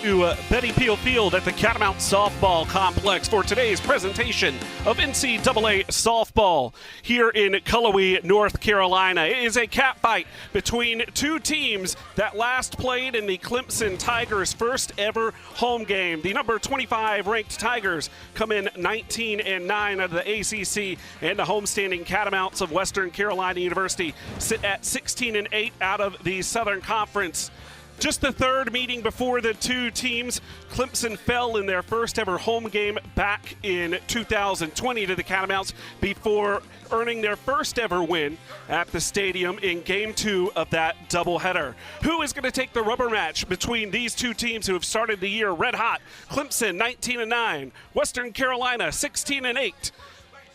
to Betty Peel Field at the Catamount Softball Complex for today's presentation of NCAA softball here in Cullowhee, North Carolina. It is a cat fight between two teams that last played in the Clemson Tigers' first ever home game. The number 25 ranked Tigers come in 19-9 out of the ACC, and the homestanding Catamounts of Western Carolina University sit at 16-8 out of the Southern Conference. Just the third meeting before the two teams. Clemson fell in their first ever home game back in 2020 to the Catamounts before earning their first ever win at the stadium in Game 2 of that doubleheader. Who is going to take the rubber match between these two teams who have started the year red hot? Clemson 19-9, Western Carolina 16-8.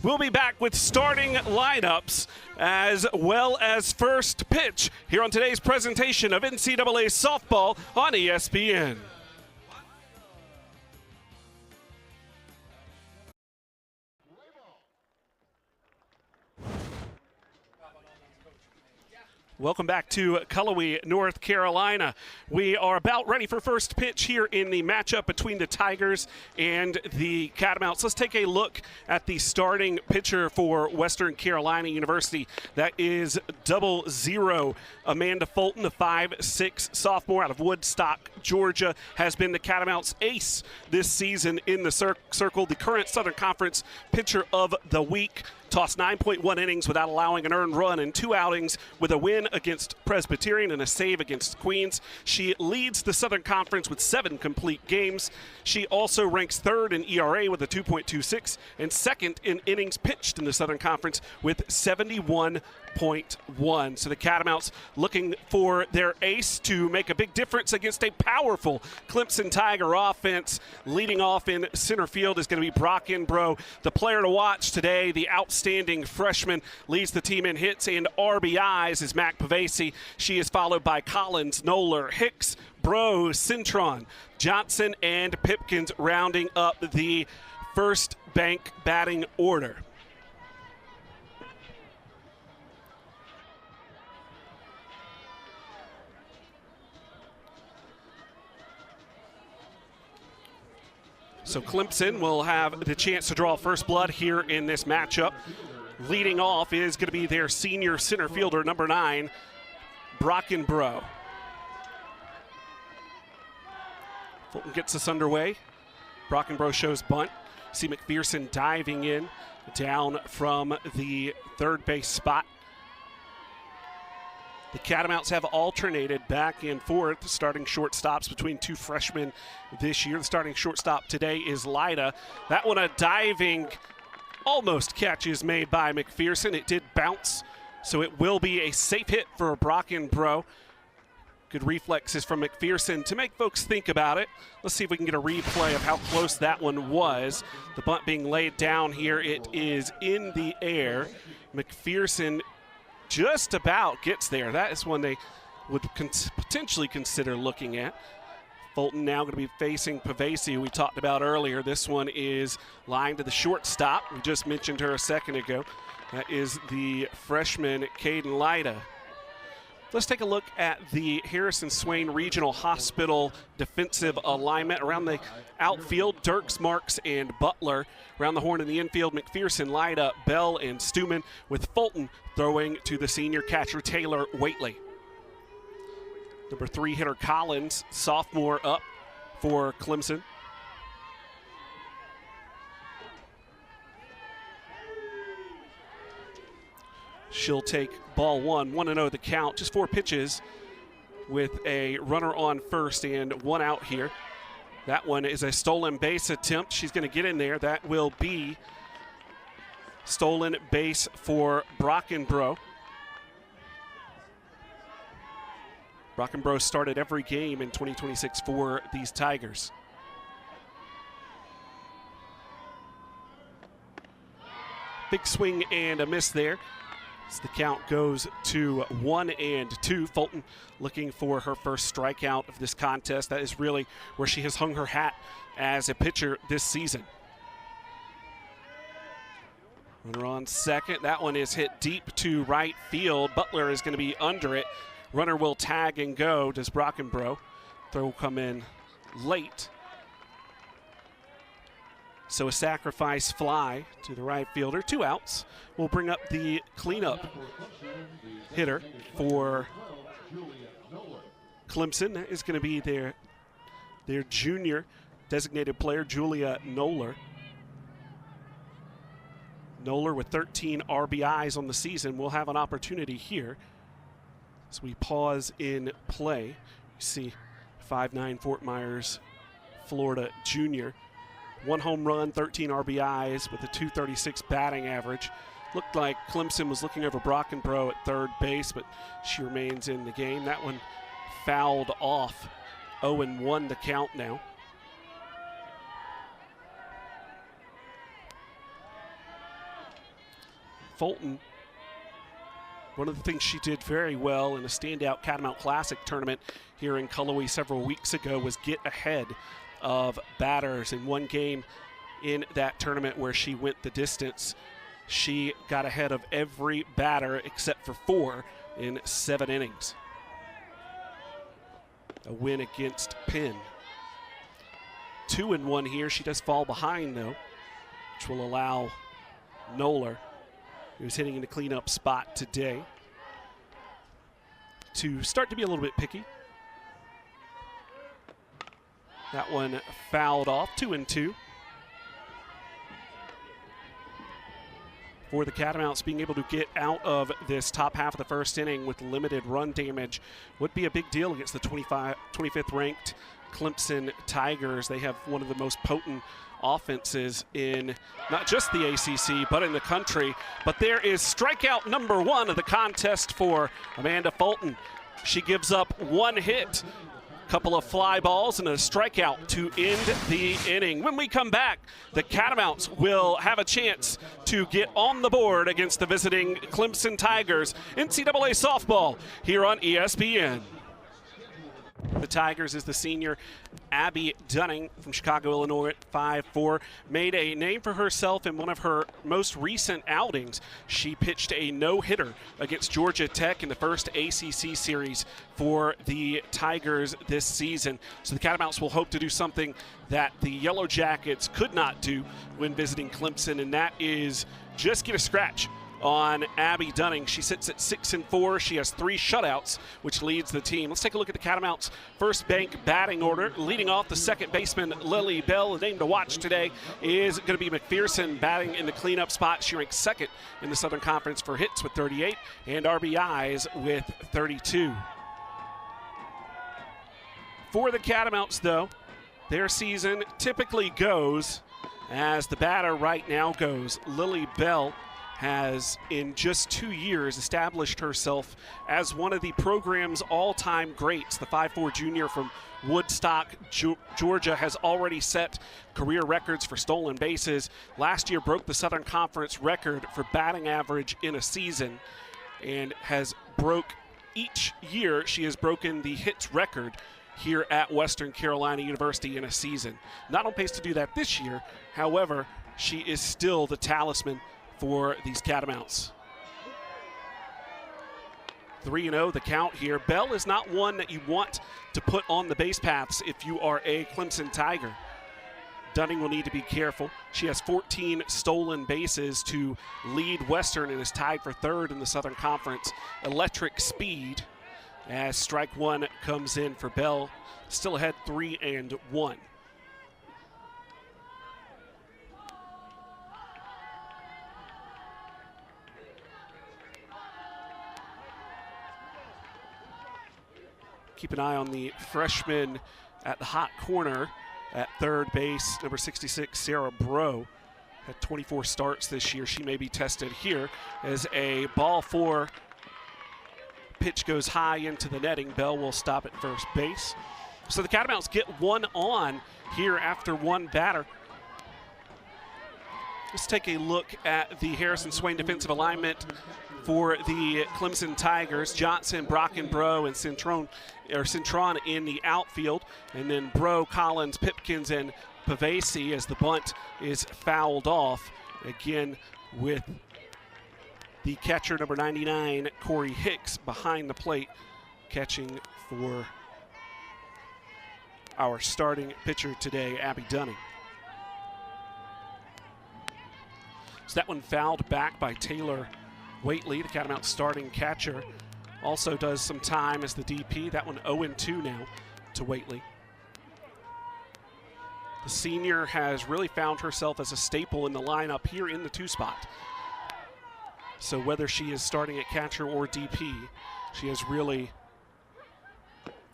We'll be back with starting lineups as well as first pitch here on today's presentation of NCAA softball on ESPN. Welcome back to Cullowhee, North Carolina. We are about ready for first pitch here in the matchup between the Tigers and the Catamounts. Let's take a look at the starting pitcher for Western Carolina University. That is 00 Amanda Fulton, the 5'6" sophomore out of Woodstock, Georgia, has been the Catamounts' ace this season in the circle, the current Southern Conference pitcher of the week. Tossed 9.1 innings without allowing an earned run in 2 outings with a win against Presbyterian and a save against Queens. She leads the Southern Conference with 7 complete games. She also ranks 3rd in ERA with a 2.26 and 2nd in innings pitched in the Southern Conference with 71.1. So the Catamounts looking for their ace to make a big difference against a powerful Clemson Tiger offense. Leading off in center field is going to be Brock Inbro. The player to watch today, the outstanding freshman, leads the team in hits and RBIs is Mac Pavesi. She is followed by Collins, Noller, Hicks, Bro, Cintron, Johnson, and Pipkins rounding up the first bank batting order. So Clemson will have the chance to draw first blood here in this matchup. Leading off is going to be their senior center fielder, number 9, Brockenbrough. Fulton gets us underway. Brockenbrough shows bunt. See McPherson diving in down from the third base spot. The Catamounts have alternated back and forth, starting shortstops between two freshmen this year. The starting shortstop today is Lyda. That one a diving, almost catch is made by McPherson. It did bounce, so it will be a safe hit for Brockenbrough. Good reflexes from McPherson to make folks think about it. Let's see if we can get a replay of how close that one was. The bunt being laid down here. It is in the air. McPherson just about gets there. That is one they would potentially consider looking at. Fulton now going to be facing Pavesi, who we talked about earlier. This one is lined to the shortstop. We just mentioned her a second ago. That is the freshman, Caden Lyda. Let's take a look at the Harrison Swain Regional Hospital defensive alignment. Around the outfield, Dirks, Marks, and Butler. Around the horn in the infield, McPherson, Lyda, Bell, and Stuman, with Fulton throwing to the senior catcher, Taylor Waitley. Number 3 hitter Collins, sophomore, up for Clemson. She'll take ball 1, 1-0 the count. Just 4 pitches with a runner on first and 1 out here. That one is a stolen base attempt. She's going to get in there. That will be stolen base for Brockenbrough. Brockenbrough started every game in 2026 for these Tigers. Big swing and a miss there. As the count goes to 1-2. Fulton looking for her first strikeout of this contest. That is really where she has hung her hat as a pitcher this season. Runner on second. That one is hit deep to right field. Butler is going to be under it. Runner will tag and go. Does Brockenbrough. Throw will come in late. So a sacrifice fly to the right fielder. 2 outs. Will bring up the cleanup hitter for Clemson. That is going to be their junior designated player, Julia Noller. Noller with 13 RBIs on the season will have an opportunity here. As we pause in play, you see 5'9" Fort Myers, Florida junior. 1 home run, 13 RBIs with a .236 batting average. Looked like Clemson was looking over Brockenbrough at third base, but she remains in the game. That one fouled off. 0-1 the count now. Fulton, one of the things she did very well in a standout Catamount Classic tournament here in Cullowhee several weeks ago was get ahead of batters. In one game in that tournament where she went the distance, she got ahead of every batter except for 4 in 7 innings. A win against Penn. 2-1 here. She does fall behind though, which will allow Noller, who's hitting in the cleanup spot today, to start to be a little bit picky. That one fouled off. 2-2. For the Catamounts, being able to get out of this top half of the first inning with limited run damage would be a big deal against the 25th ranked Clemson Tigers. They have one of the most potent offenses in not just the ACC, but in the country. But there is strikeout number 1 of the contest for Amanda Fulton. She gives up 1 hit, couple of fly balls, and a strikeout to end the inning. When we come back, the Catamounts will have a chance to get on the board against the visiting Clemson Tigers. NCAA softball here on ESPN. The Tigers is the senior Abby Dunning from Chicago, Illinois at 5'4". Made a name for herself in one of her most recent outings. She pitched a no-hitter against Georgia Tech in the first ACC series for the Tigers this season. So the Catamounts will hope to do something that the Yellow Jackets could not do when visiting Clemson, and that is just get a scratch on Abby Dunning. She sits at 6-4. She has 3 shutouts, which leads the team. Let's take a look at the Catamounts' first bank batting order. Leading off, the second baseman, Lily Bell. The name to watch today is going to be McPherson, batting in the cleanup spot. She ranks second in the Southern Conference for hits with 38 and RBIs with 32. For the Catamounts, though, their season typically goes as the batter right now goes. Lily Bell has in just 2 years established herself as one of the program's all-time greats. The 5'4" junior from Woodstock, Georgia, has already set career records for stolen bases. Last year broke the Southern Conference record for batting average in a season, and has broke each year. She has broken the hits record here at Western Carolina University in a season. Not on pace to do that this year. However, she is still the talisman for these Catamounts. 3-0 the count here. Bell is not one that you want to put on the base paths if you are a Clemson Tiger. Dunning will need to be careful. She has 14 stolen bases to lead Western and is tied for 3rd in the Southern Conference. Electric speed as strike 1 comes in for Bell. Still ahead 3-1. Keep an eye on the freshman at the hot corner at third base, number 66, Sarah Breaux. Had 24 starts this year. She may be tested here as a ball 4. Pitch goes high into the netting. Bell will stop at first base. So the Catamounts get 1 on here after 1 batter. Let's take a look at the Harrison Swain defensive alignment for the Clemson Tigers. Johnson, Brockenbrough, and Cintron in the outfield. And then Breaux, Collins, Pipkins, and Pavesi as the bunt is fouled off. Again with the catcher, number 99, Corey Hicks, behind the plate, catching for our starting pitcher today, Abby Dunning. So that one fouled back by Taylor Waitley, the Catamounts starting catcher. Also does some time as the DP. That one 0-2 now to Waitley. The senior has really found herself as a staple in the lineup here in the 2 spot. So whether she is starting at catcher or DP, she has really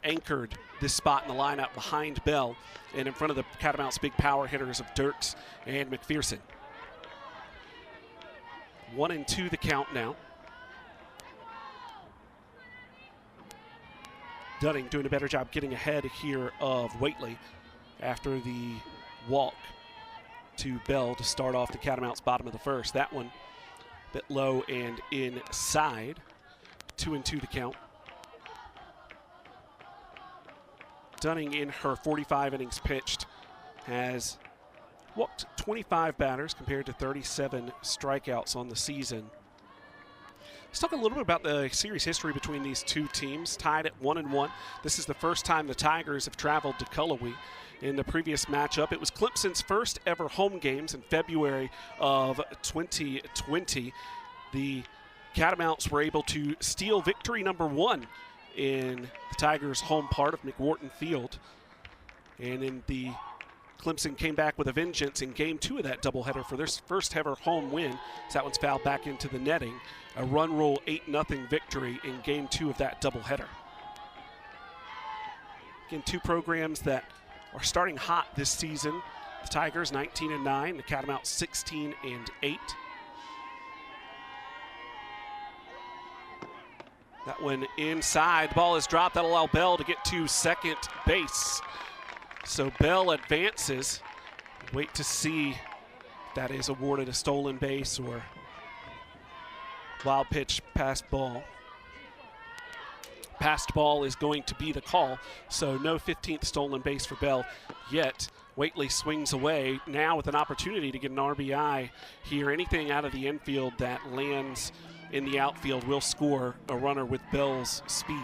anchored this spot in the lineup behind Bell and in front of the Catamounts' big power hitters of Dirks and McPherson. 1-2 the count now. Dunning doing a better job getting ahead here of Waitley after the walk to Bell to start off the Catamounts' bottom of the first. That one a bit low and inside. 2-2 the count. Dunning in her 45 innings pitched has walked 25 batters compared to 37 strikeouts on the season. Let's talk a little bit about the series history between these two teams, tied at 1-1. This is the first time the Tigers have traveled to Cullowhee. In the previous matchup, it was Clemson's first ever home games in February of 2020. The Catamounts were able to steal victory number 1 in the Tigers' home part of McWhorton Field. And in the Clemson came back with a vengeance in game 2 of that doubleheader for their first ever home win. So that one's fouled back into the netting. A run rule 8-0 victory in game 2 of that doubleheader. Again, 2 programs that are starting hot this season. The Tigers 19-9, the Catamounts 16-8. That one inside, the ball is dropped. That'll allow Bell to get to second base. So Bell advances. Wait to see if that is awarded a stolen base or wild pitch past ball. Passed ball is going to be the call, so no 15th stolen base for Bell yet. Waitley swings away now with an opportunity to get an RBI here. Anything out of the infield that lands in the outfield will score a runner with Bell's speed.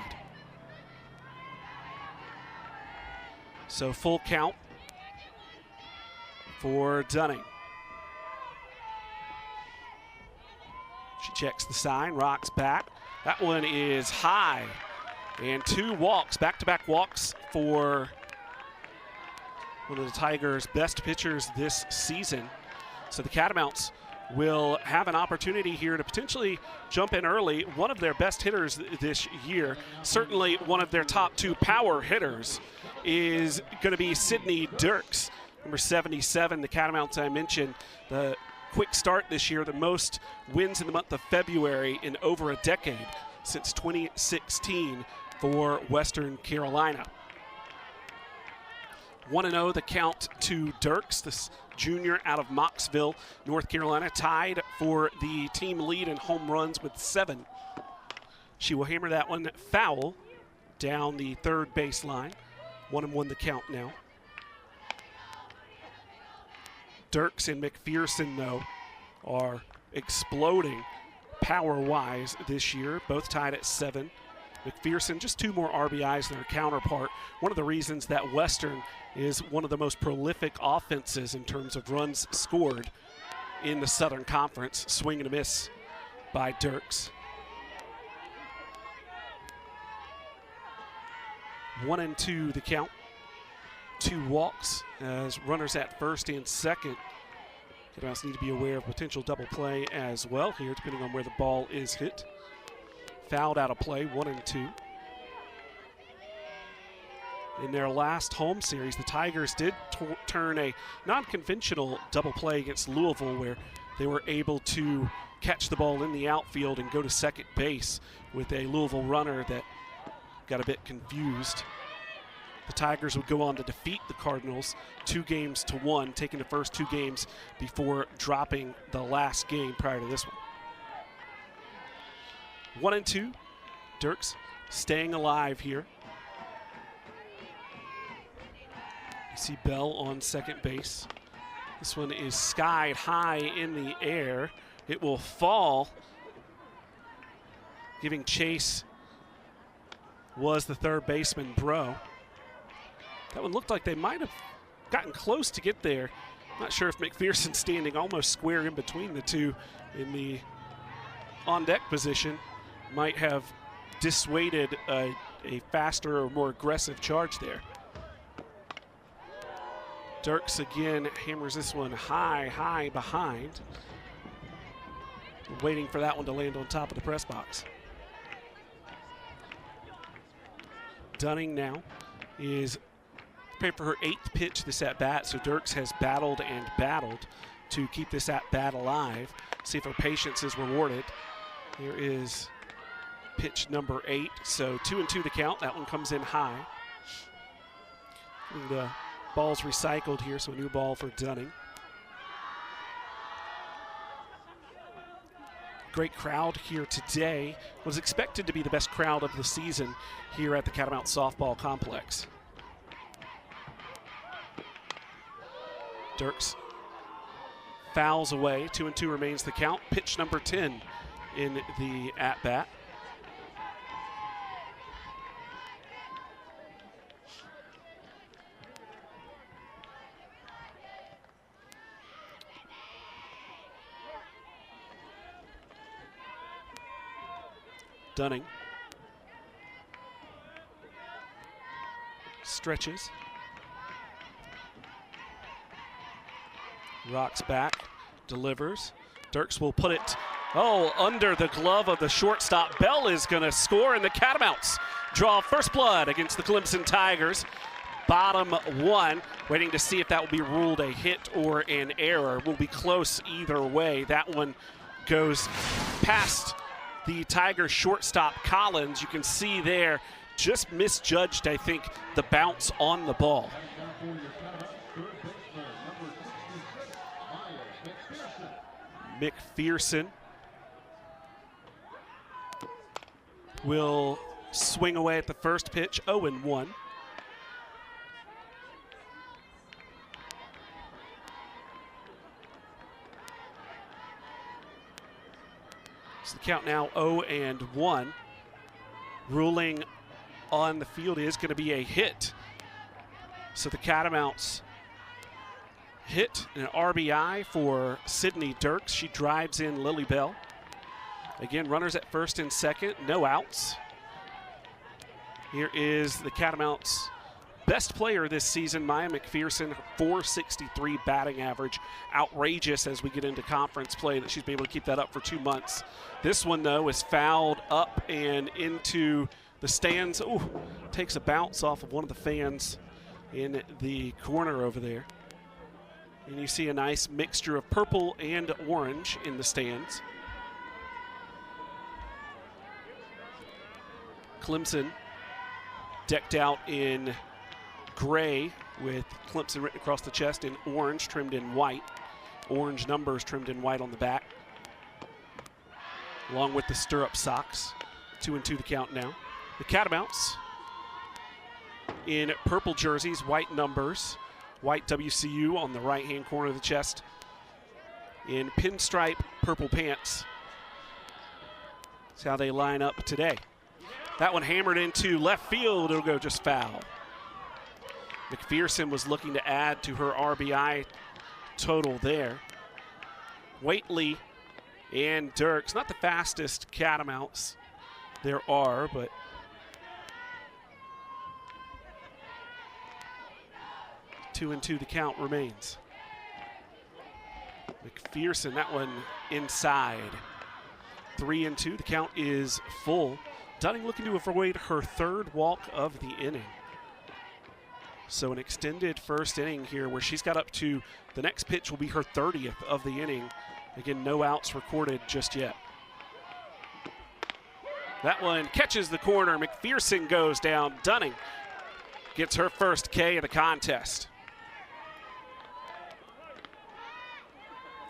So full count for Dunning. She checks the sign, rocks back. That one is high. And 2 walks, back-to-back walks for one of the Tigers' best pitchers this season. So the Catamounts will have an opportunity here to potentially jump in early. One of their best hitters this year, certainly one of their top 2 power hitters, is going to be Sydney Dirks, number 77. The Catamounts, I mentioned, the quick start this year, the most wins in the month of February in over a decade, since 2016 for Western Carolina. 1-0 the count to Dirks, this junior out of Mocksville, North Carolina, tied for the team lead in home runs with 7. She will hammer that one foul down the third baseline. 1-1 the count now. Dirks and McPherson, though, are exploding power-wise this year, both tied at 7. McPherson just 2 more RBIs than her counterpart. One of the reasons that Western is one of the most prolific offenses in terms of runs scored in the Southern Conference. Swing and a miss by Dirks. 1-2 the count. 2 walks as runners at first and second. Catamounts need to be aware of potential double play as well here, depending on where the ball is hit. Fouled out of play, 1-2. In their last home series, the Tigers did turn a non-conventional double play against Louisville, where they were able to catch the ball in the outfield and go to second base with a Louisville runner that got a bit confused. The Tigers would go on to defeat the Cardinals 2-1, taking the first 2 games before dropping the last game prior to this one. 1-2, Dirks staying alive here. You see Bell on second base. This one is skied high in the air. It will fall. Giving chase was the third baseman, Bro. That one looked like they might have gotten close to get there. Not sure if McPherson standing almost square in between the two in the on-deck position might have dissuaded a faster or more aggressive charge there. Dirks again hammers this one high behind. Waiting for that one to land on top of the press box. Dunning now is prepared for her 8th pitch this at-bat, so Dirks has battled and battled to keep this at-bat alive. See if her patience is rewarded. Here is pitch number 8, so 2-2 to count. That one comes in high. And the ball's recycled here, so a new ball for Dunning. Great crowd here today. Was expected to be the best crowd of the season here at the Catamount Softball Complex. Dirks fouls away. 2-2 remains the count. Pitch number 10 in the at-bat. Dunning stretches, rocks back, delivers. Dirks will put it, under the glove of the shortstop. Bell is going to score, and the Catamounts draw first blood against the Clemson Tigers. Bottom 1, waiting to see if that will be ruled a hit or an error. Will be close either way. That one goes past the Tigers shortstop Collins. You can see there, just misjudged, I think, the bounce on the ball. McPherson will swing away at the first pitch, 0-1. So the count now 0-1. Ruling on the field is going to be a hit. So the Catamounts hit an RBI for Sydney Dirks. She drives in Lily Bell. Again, runners at first and second, no outs. Here is the Catamounts' best player this season, Maya McPherson, 463 batting average. Outrageous as we get into conference play that she's been able to keep that up for 2 months. This one, though, is fouled up and into the stands. Ooh, takes a bounce off of one of the fans in the corner over there. And you see a nice mixture of purple and orange in the stands. Clemson decked out in gray with Clemson written across the chest in orange, trimmed in white. Orange numbers trimmed in white on the back, along with the stirrup socks. 2-2 the count now. The Catamounts in purple jerseys, white numbers, white WCU on the right-hand corner of the chest, in pinstripe purple pants. That's how they line up today. That one hammered into left field. It'll go just foul. McPherson was looking to add to her RBI total there. Waitley and Dirks, not the fastest Catamounts there are, but two and two the count remains. McPherson, that one inside. 3-2, the count is full. Dunning looking to avoid her third walk of the inning. So an extended first inning here where she's got up to, the next pitch will be her 30th of the inning. Again, no outs recorded just yet. That one catches the corner. McPherson goes down. Dunning gets her first K of the contest.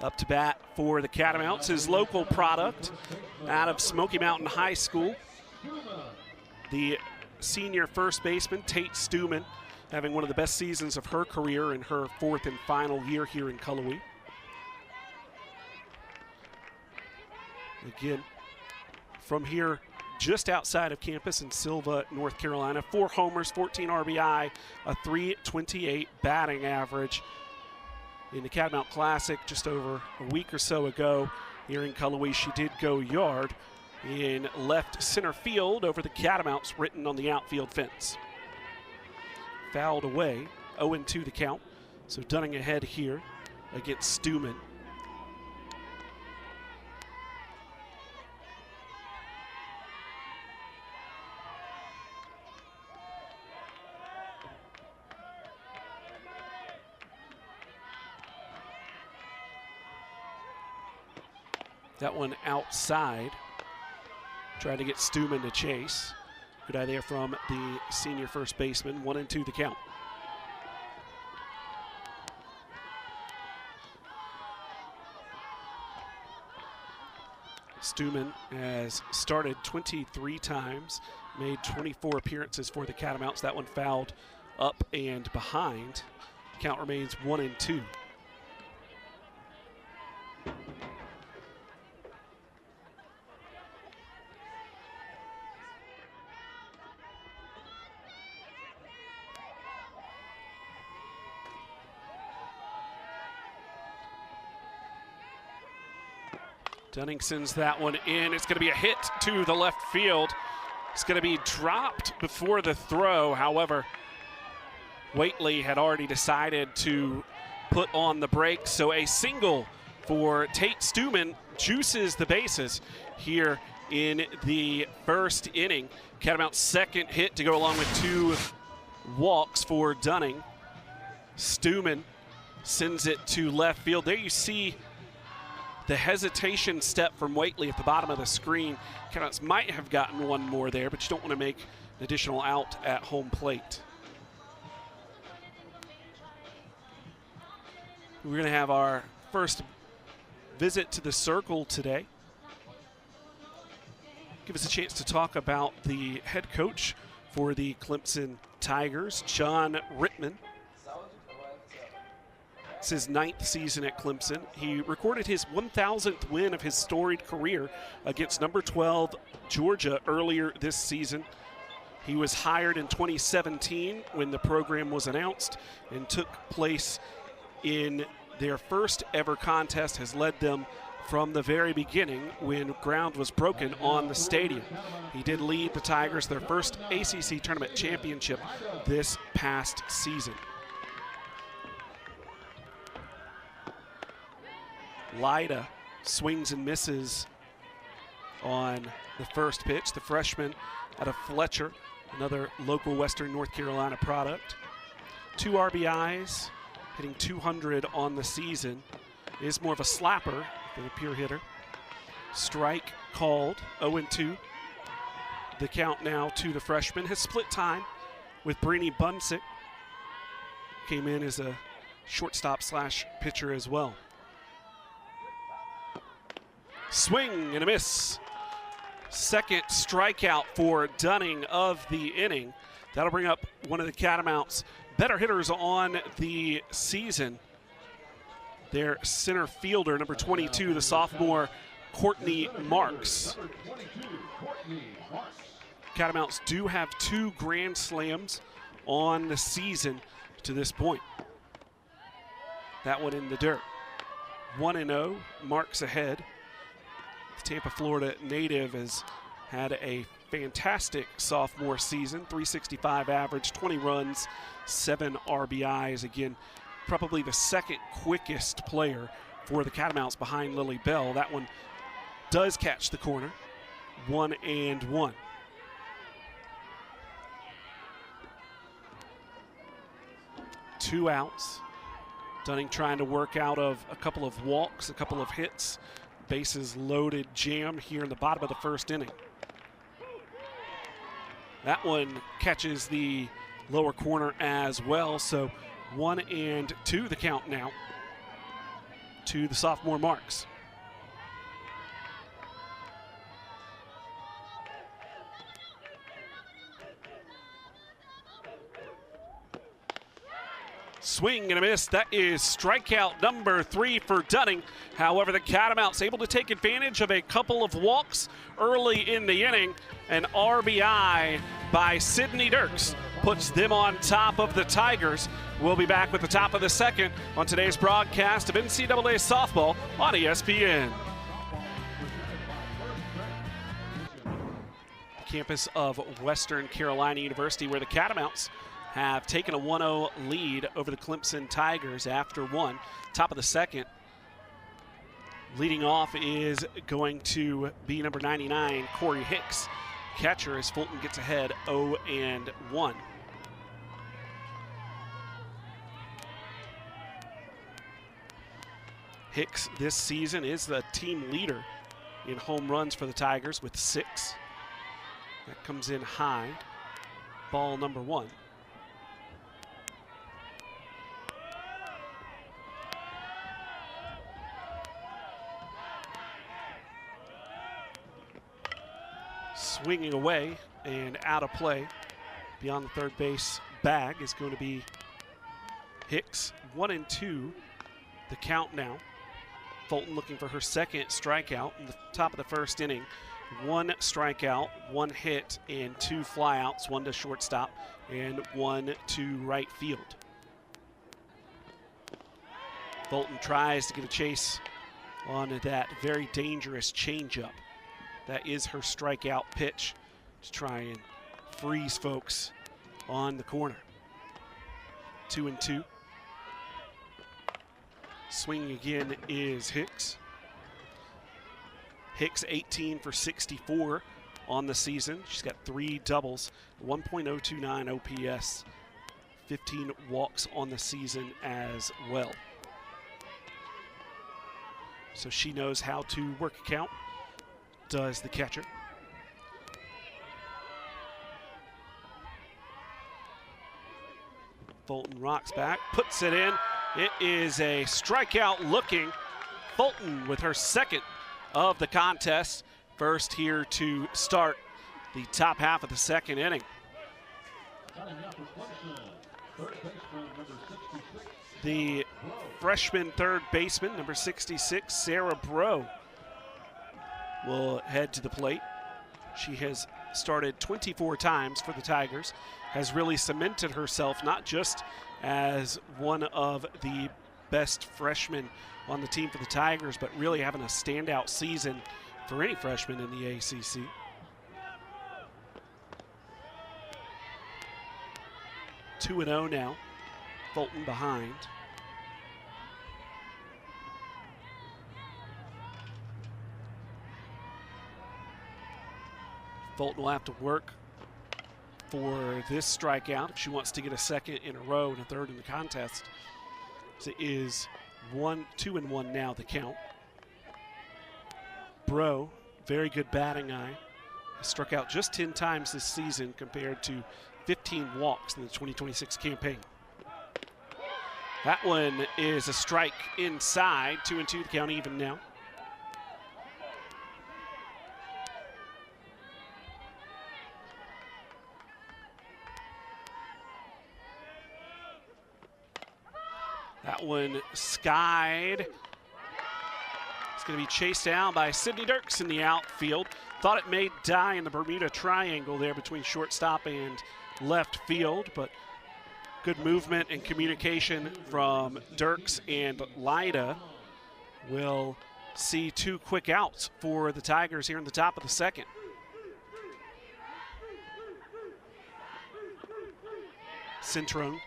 Up to bat for the Catamounts is local product out of Smoky Mountain High School. The senior first baseman, Tate Stuman, having one of the best seasons of her career in her 4th and final year here in Cullowhee. Again, from here just outside of campus in Silva, North Carolina. 4 homers, 14 RBI, a .328 batting average. In the Catamount Classic just over a week or so ago here in Cullowhee, she did go yard in left center field over the Catamounts written on the outfield fence. Fouled away, 0-2 the count. So Dunning ahead here against Stuman. That one outside. Trying to get Stuman to chase. Good eye there from the senior first baseman. 1-2 the count. Stuman has started 23 times, made 24 appearances for the Catamounts. That one fouled up and behind. Count remains 1-2. Dunning sends that one in. It's going to be a hit to the left field. It's going to be dropped before the throw. However, Whately had already decided to put on the brakes. So a single for Tate Stuman juices the bases here in the first inning. Catamount's second hit to go along with 2 walks for Dunning. Stuman sends it to left field. There you see the hesitation step from Whately at the bottom of the screen. Catamounts might have gotten one more there, but you don't want to make an additional out at home plate. We're going to have our first visit to the circle today. Give us a chance to talk about the head coach for the Clemson Tigers, John Rittman. It's his 9th season at Clemson. He recorded his 1,000th win of his storied career against number 12 Georgia earlier this season. He was hired in 2017 when the program was announced and took place in their first ever contest, has led them from the very beginning when ground was broken on the stadium. He did lead the Tigers to their first ACC tournament championship this past season. Lyda swings and misses on the first pitch. The freshman out of Fletcher, another local Western North Carolina product. 2 RBIs, hitting 200 on the season. Is more of a slapper than a pure hitter. Strike called, 0-2. The count now to the freshman. Has split time with Brini Bunsick. Came in as a shortstop / pitcher as well. Swing and a miss. Second strikeout for Dunning of the inning. That'll bring up one of the Catamounts' better hitters on the season. Their center fielder, number 22, the sophomore Courtney Marks. Catamounts do have 2 grand slams on the season to this point. That one in the dirt. 1-0, Marks ahead. Tampa, Florida native has had a fantastic sophomore season. 365 average, 20 runs, 7 RBIs. Again, probably the second quickest player for the Catamounts behind Lily Bell. That one does catch the corner. 1-1. Two outs. Dunning trying to work out of a couple of walks, a couple of hits. Bases loaded jam here in the bottom of the first inning. That one catches the lower corner as well. So 1-2 the count now to the sophomore Marks. Swing and a miss. That is strikeout number 3 for Dunning. However, the Catamounts able to take advantage of a couple of walks early in the inning. An RBI by Sydney Dirks puts them on top of the Tigers. We'll be back with the top of the second on today's broadcast of NCAA softball on ESPN. Campus of Western Carolina University, where the Catamounts have taken a 1-0 lead over the Clemson Tigers after one. Top of the second. Leading off is going to be number 99, Corey Hicks. Catcher as Fulton gets ahead 0-1. Hicks this season is the team leader in home runs for the Tigers with 6. That comes in high. Ball number 1. Swinging away and out of play beyond the third base bag is going to be Hicks. 1-2 the count now. Fulton looking for her second strikeout in the top of the first inning. 1 strikeout, 1 hit, and 2 flyouts, 1 to shortstop and 1 to right field. Fulton tries to get a chase on that very dangerous changeup. That is her strikeout pitch to try and freeze folks on the corner. 2-2. Swinging again is Hicks. Hicks 18 for 64 on the season. She's got 3 doubles, 1.029 OPS, 15 walks on the season as well. So she knows how to work a count, does the catcher. Fulton rocks back, puts it in. It is a strikeout looking. Fulton with her second of the contest. First here to start the top half of the second inning. The freshman third baseman, number 66, Sarah Bro, will head to the plate. She has started 24 times for the Tigers, has really cemented herself not just as one of the best freshmen on the team for the Tigers, but really having a standout season for any freshman in the ACC. Two and 0 now. Fulton behind. Fulton will have to work for this strikeout if she wants to get a second in a row and a third in the contest. So it is 2-1 now, the count. Bro, very good batting eye. Has struck out just 10 times this season compared to 15 walks in the 2026 campaign. That one is a strike inside. 2-2, the count even now. That one skied. It's going to be chased down by Sydney Dirks in the outfield. Thought it may die in the Bermuda Triangle there between shortstop and left field, but good movement and communication from Dirks, and Lyda will see 2 quick outs for the Tigers here in the top of the second. Cintron,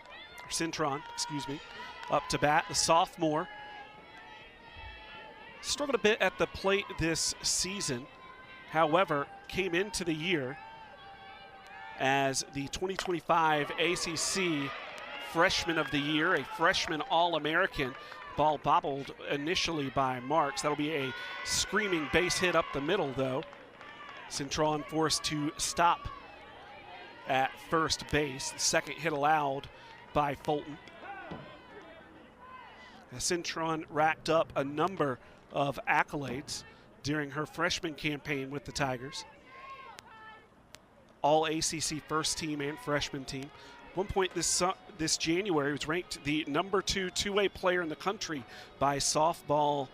excuse me, up to bat, the sophomore. Struggled a bit at the plate this season. However, came into the year as the 2025 ACC Freshman of the Year, a freshman All-American. Ball bobbled initially by Marks. That'll be a screaming base hit up the middle, though. Cintron forced to stop at first base. The second hit allowed by Fulton. Cintron racked up a number of accolades during her freshman campaign with the Tigers. All ACC first team and freshman team. One point this January was ranked the #2 two-way player in the country by Softball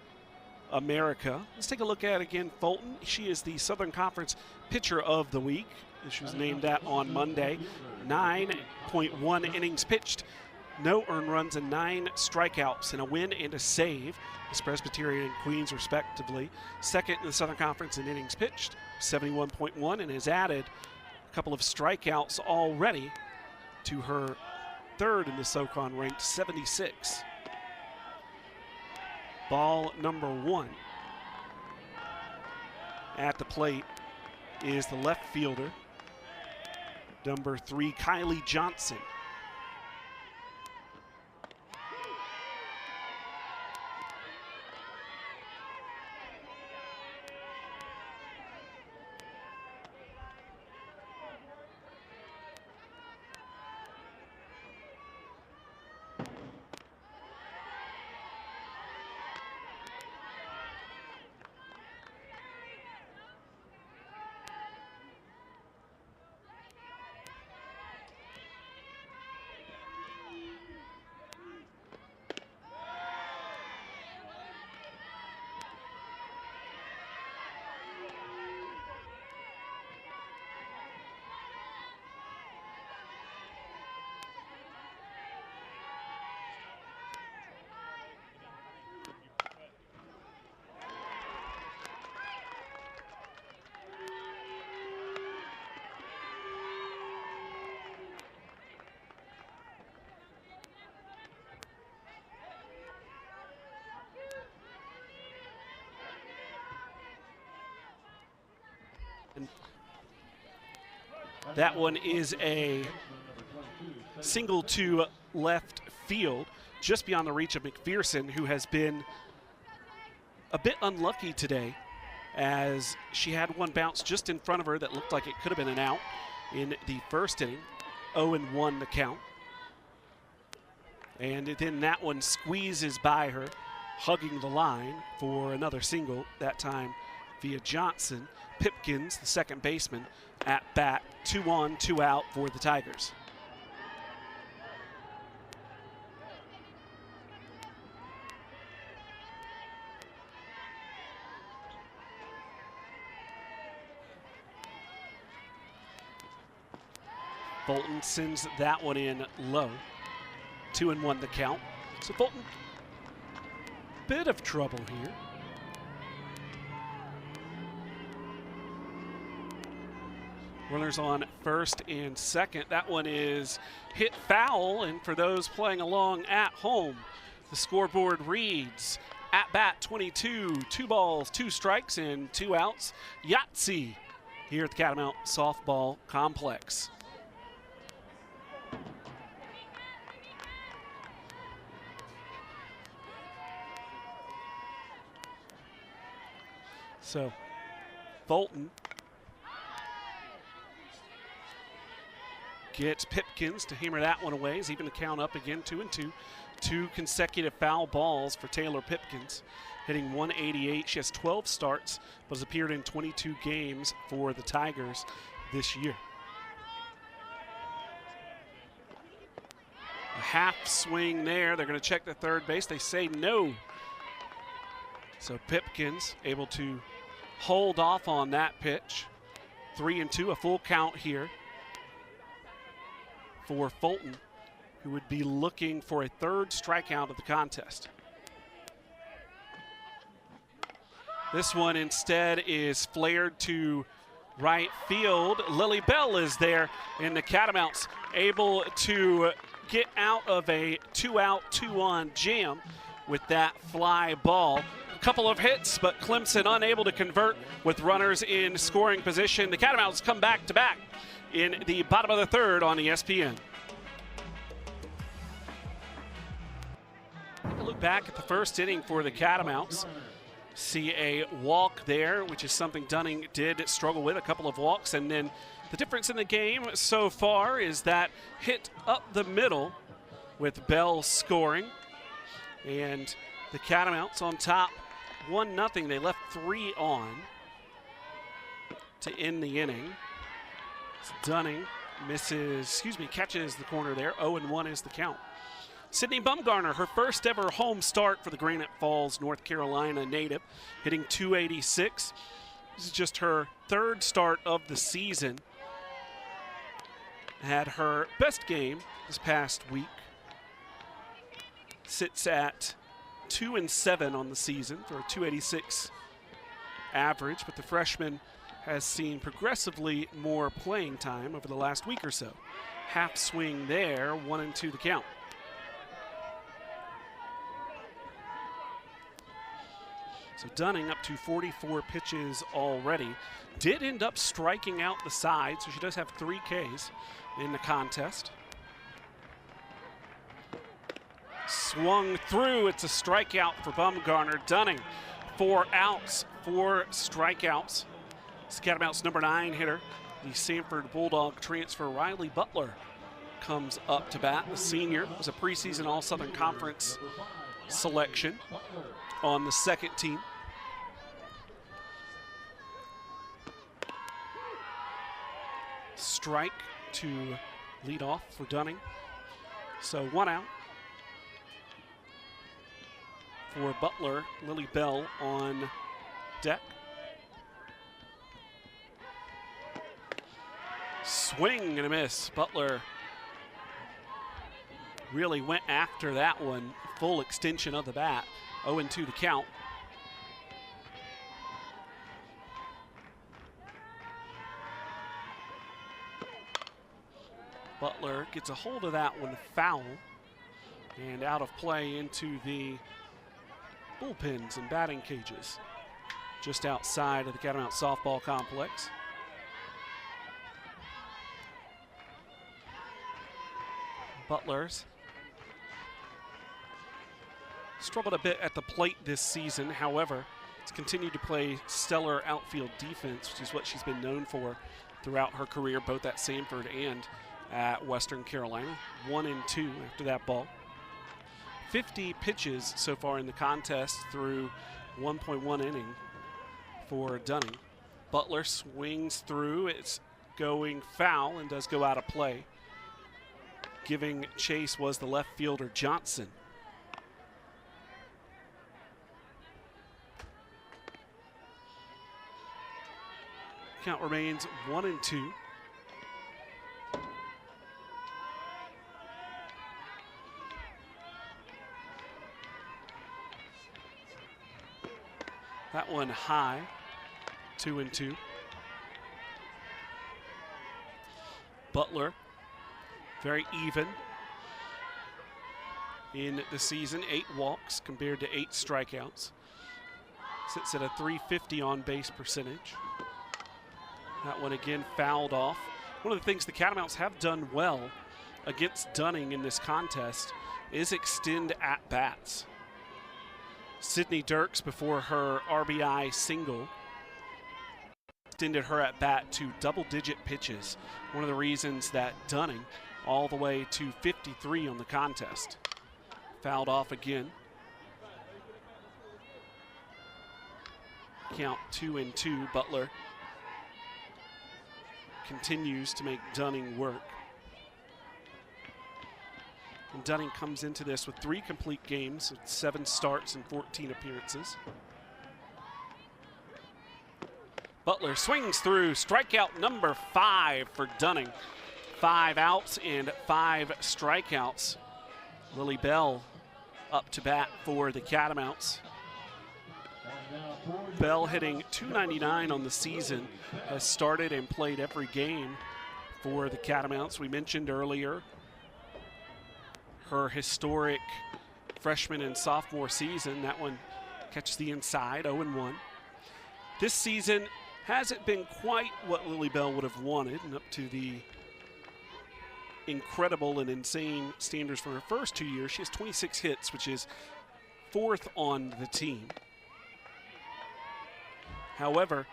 America. Let's take a look at again Fulton. She is the Southern Conference Pitcher of the Week. She was named that on Monday. 9.1 innings pitched, no earned runs, and 9 strikeouts, and a win and a save. Miss Presbyterian and Queens, respectively. Second in the Southern Conference in innings pitched, 71.1, and has added a couple of strikeouts already to her third in the SoCon, ranked 76. Ball number 1. At the plate is the left fielder, number 3, Kylie Johnson. That one is a single to left field, just beyond the reach of McPherson, who has been a bit unlucky today, as she had one bounce just in front of her that looked like it could have been an out in the first inning. 0-1 the count. And then that one squeezes by her, hugging the line for another single, that time via Johnson. Pipkins, the second baseman, at bat. 2 on, 2 out for the Tigers. Fulton sends that one in low. 2-1 the count. So Fulton, bit of trouble here. Runners on first and second. That one is hit foul, and for those playing along at home, the scoreboard reads at bat 22, 2 balls, 2 strikes, and 2 outs. Yahtzee here at the Catamount Softball Complex. So Fulton gets Pipkins to hammer that one away. He's even to count up again, 2-2. 2 consecutive foul balls for Taylor Pipkins, hitting 188. She has 12 starts, but has appeared in 22 games for the Tigers this year. A half swing there. They're going to check the third base. They say no. So Pipkins able to hold off on that pitch. 3-2, a full count here for Fulton, who would be looking for a third strikeout of the contest. This one instead is flared to right field. Lily Bell is there, and the Catamounts able to get out of a 2-out, 2-on jam with that fly ball. A couple of hits, but Clemson unable to convert with runners in scoring position. The Catamounts come back to back in the bottom of the third on ESPN. Take a look back at the first inning for the Catamounts. See a walk there, which is something Dunning did struggle with, a couple of walks. And then the difference in the game so far is that hit up the middle with Bell scoring. And the Catamounts on top 1-0. They left 3 on to end the inning. Dunning catches the corner there. 0-1 is the count. Sydney Bumgarner, her first ever home start for the Granite Falls, North Carolina native, hitting .286. This is just her third start of the season. Had her best game this past week. Sits at 2-7 on the season for a .286 average, but the freshman has seen progressively more playing time over the last week or so. Half swing there, 1-2 the count. So Dunning up to 44 pitches already. Did end up striking out the side, so she does have 3 Ks in the contest. Swung through, it's a strikeout for Bumgarner. Dunning, 4 outs, 4 strikeouts. It's Catamounts number 9 hitter, the Sanford Bulldog transfer Riley Butler comes up to bat. The senior was a preseason All-Southern Conference selection on the second team. Strike to lead off for Dunning. So 1 out for Butler. Lily Bell on deck. Swing and a miss. Butler really went after that one. Full extension of the bat. 0-2 the count. Butler gets a hold of that one, foul, and out of play into the bullpens and batting cages just outside of the Catamount softball complex. Butler's struggled a bit at the plate this season. However, has continued to play stellar outfield defense, which is what she's been known for throughout her career, both at Sanford and at Western Carolina. 1-2 after that ball. 50 pitches so far in the contest through 1.1 inning for Dunning. Butler swings through. It's going foul and does go out of play. Giving chase was the left fielder Johnson. Count remains 1-2. That one high, 2-2. Butler, very even in the season. 8 walks compared to 8 strikeouts. Sits at a .350 on base percentage. That one again fouled off. One of the things the Catamounts have done well against Dunning in this contest is extend at-bats. Sydney Dirks, before her RBI single, extended her at bat to double-digit pitches. One of the reasons that Dunning all the way to 53 on the contest. Fouled off again. Count 2-2. Butler continues to make Dunning work. And Dunning comes into this with 3 complete games, with 7 starts and 14 appearances. Butler swings through, strikeout number 5 for Dunning. 5 outs and 5 strikeouts. Lily Bell up to bat for the Catamounts. Bell hitting .299 on the season, has started and played every game for the Catamounts. We mentioned earlier her historic freshman and sophomore season. That one catches the inside, 0-1. This season hasn't been quite what Lily Bell would have wanted, and up to the incredible and insane standards for her first 2 years. She has 26 hits, which is 4th on the team. However,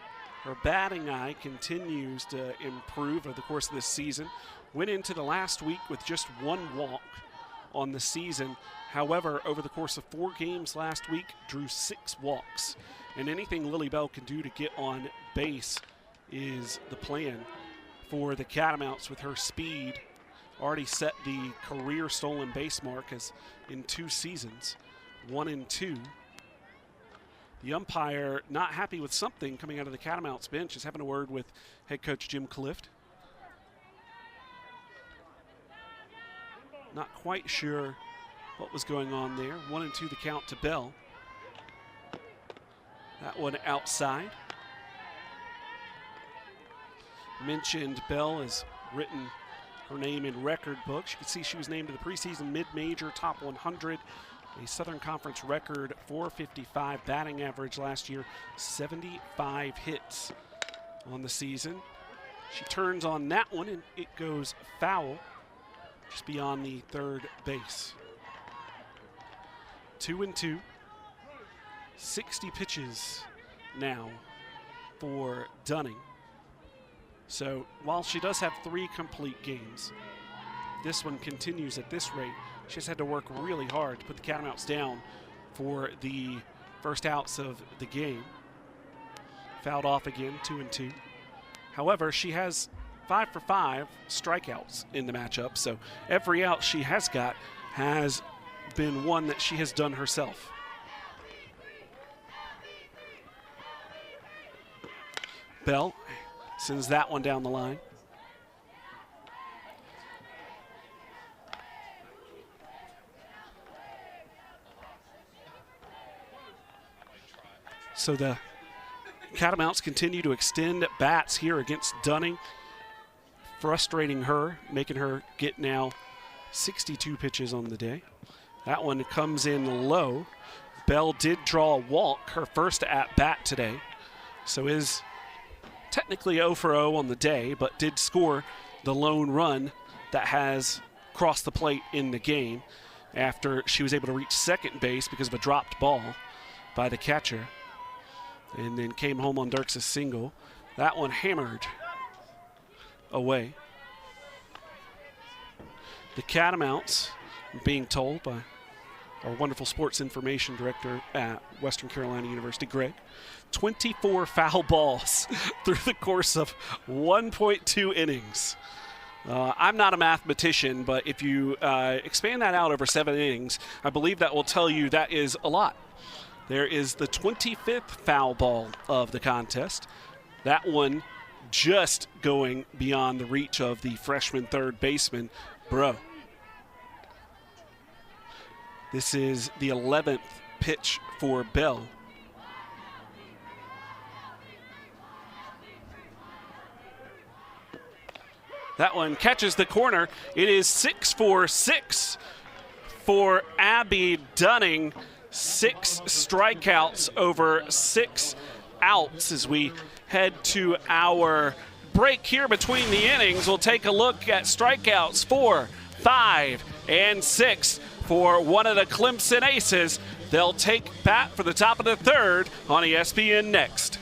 her batting eye continues to improve over the course of this season. Went into the last week with just 1 walk on the season. However, over the course of 4 games last week, drew 6 walks. And anything Lily Bell can do to get on base is the plan. for the Catamounts with her speed. Already set the career stolen base mark as in 2 seasons, 1 and 2. The umpire not happy with something coming out of the Catamounts bench, is having a word with head coach Jim Clift. Not quite sure what was going on there. 1 and 2 the count to Bell. That one outside. Mentioned Bell has written her name in record books. You can see she was named to the preseason mid-major top 100, a Southern Conference record 455 batting average last year, 75 hits on the season. She turns on that one and it goes foul just beyond the third base. 2 and 2, 60 pitches now for Dunning. So while she does have 3 complete games, this one continues at this rate. She just had to work really hard to put the Catamounts down for the first outs of the game. Fouled off again, 2 and 2. However, she has 5 for 5 strikeouts in the matchup, so every out she has got has been one that she has done herself. Bell sends that one down the line. So the Catamounts continue to extend bats here against Dunning, frustrating her, making her get now 62 pitches on the day. That one comes in low. Bell did draw a walk, her first at bat today, so is technically 0 for 0 on the day, but did score the lone run that has crossed the plate in the game after she was able to reach second base because of a dropped ball by the catcher, and then came home on Dirks' single. That one hammered away. The Catamounts, being told by our wonderful sports information director at Western Carolina University, Greg, 24 foul balls through the course of 1.2 innings. I'm not a mathematician, but if you expand that out over 7 innings, I believe that will tell you that is a lot. There is the 25th foul ball of the contest. That one just going beyond the reach of the freshman third baseman, Bro. This is the 11th pitch for Bell. That one catches the corner. It is 6 for 6 for Abby Dunning. 6 strikeouts over 6 outs. As we head to our break here between the innings, we'll take a look at strikeouts 4, 5, and 6 for one of the Clemson aces. They'll take bat for the top of the third on ESPN next.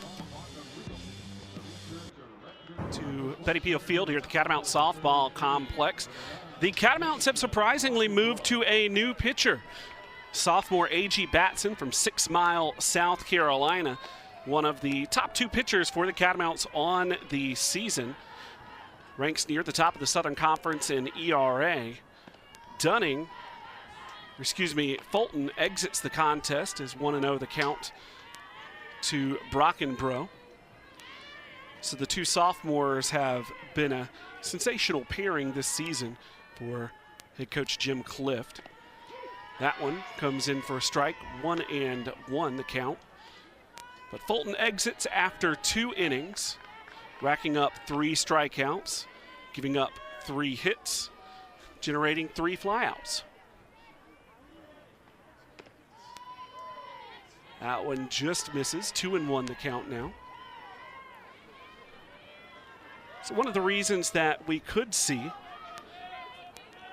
To Betty Peel Field here at the Catamount Softball Complex. The Catamounts have surprisingly moved to a new pitcher. Sophomore A.G. Batson from 6 Mile, South Carolina. One of the top 2 pitchers for the Catamounts on the season. Ranks near the top of the Southern Conference in ERA. Fulton exits the contest as 1-0 the count to Brockenbrough. So the 2 sophomores have been a sensational pairing this season for head coach Jim Clift. That one comes in for a strike, 1-1 the count. But Fulton exits after 2 innings, racking up 3 strikeouts, giving up 3 hits, generating 3 flyouts. That one just misses, 2-1 the count now. So one of the reasons that we could see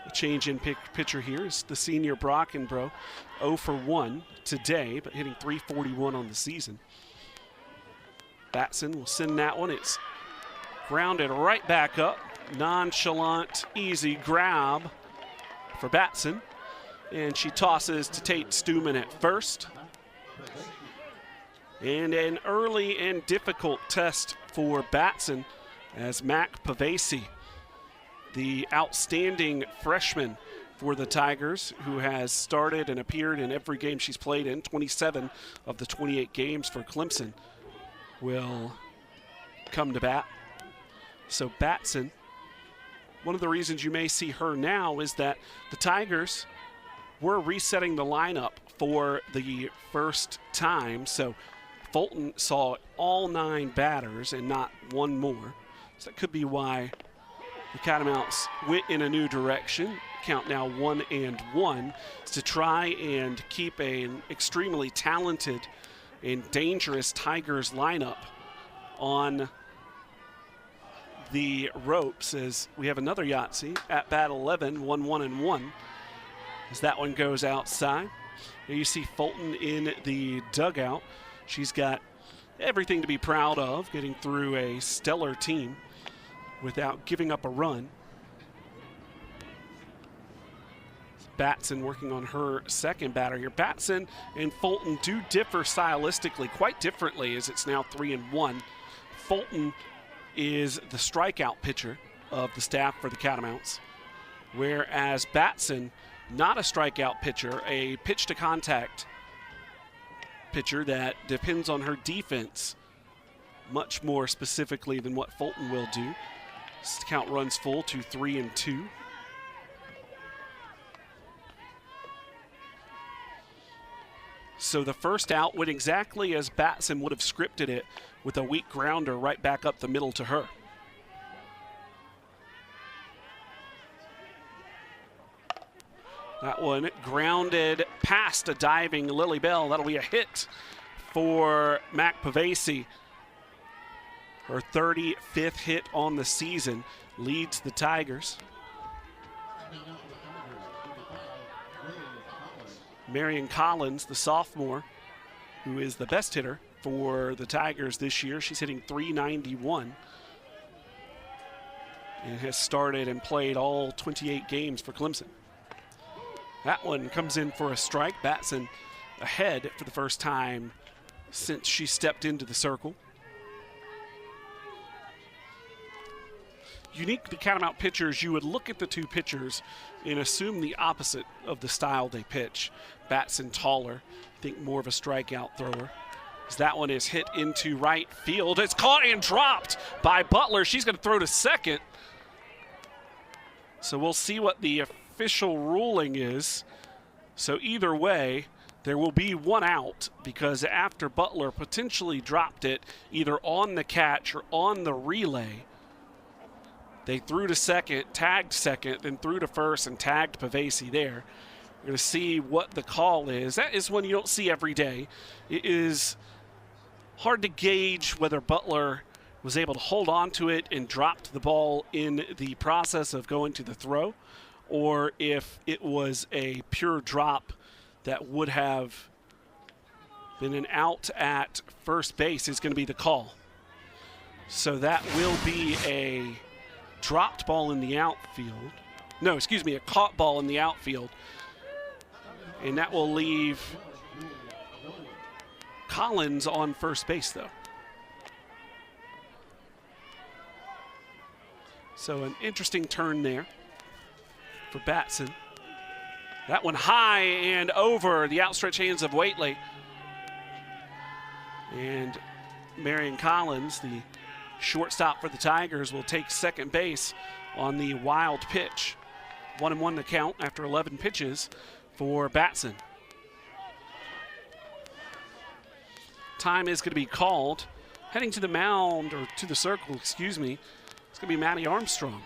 a change in pitcher here is the senior Brockenbrough, 0 for 1 today, but hitting .341 on the season. Batson will send that one. It's grounded right back up. Nonchalant, easy grab for Batson. And she tosses to Tate Stuman at first. And an early and difficult test for Batson as Mac Pavesi, the outstanding freshman for the Tigers, who has started and appeared in every game she's played in, 27 of the 28 games for Clemson, will come to bat. So Batson, one of the reasons you may see her now is that the Tigers were resetting the lineup for the first time. So Fulton saw all 9 batters and not one more. So that could be why the Catamounts went in a new direction. Count now 1-1 to try and keep an extremely talented and dangerous Tigers lineup on the ropes, as we have another Yahtzee at bat 11, 1-1-1, as that one goes outside. Here you see Fulton in the dugout. She's got everything to be proud of, getting through a stellar team without giving up a run. Batson working on her second batter here. Batson and Fulton do differ stylistically quite differently, as it's now 3-1. Fulton is the strikeout pitcher of the staff for the Catamounts, whereas Batson, not a strikeout pitcher, a pitch to contact pitcher that depends on her defense much more specifically than what Fulton will do. This count runs full to 3-2. So the first out went exactly as Batson would have scripted it, with a weak grounder right back up the middle to her. That one grounded past a diving Lily Bell. That'll be a hit for Mac Pavesi. Her 35th hit on the season, leads the Tigers. Marion Collins, the sophomore, who is the best hitter for the Tigers this year. She's hitting .391 and has started and played all 28 games for Clemson. That one comes in for a strike. Batson ahead for the first time since she stepped into the circle. Unique to Catamount pitchers, you would look at the two pitchers and assume the opposite of the style they pitch. Batson taller, I think more of a strikeout thrower. As that one is hit into right field. It's caught and dropped by Butler. She's going to throw to second. So we'll see what the official ruling is. So either way, there will be one out, because after Butler potentially dropped it either on the catch or on the relay, they threw to second, tagged second, then threw to first and tagged Pavesi there. We're going to see what the call is. That is one you don't see every day. It is hard to gauge whether Butler was able to hold on to it and dropped the ball in the process of going to the throw, or if it was a pure drop that would have been an out at first base is going to be the call. So that will be a dropped ball in the outfield. No, excuse me, a caught ball in the outfield. And that will leave Collins on first base, though. So an interesting turn there for Batson. That one high and over the outstretched hands of Waitley. And Marion Collins, the shortstop for the Tigers, will take second base on the wild pitch. 1-1 the count after 11 pitches for Batson. Time is going to be called. Heading to the mound, or to the circle, excuse me, it's going to be Maddie Armstrong.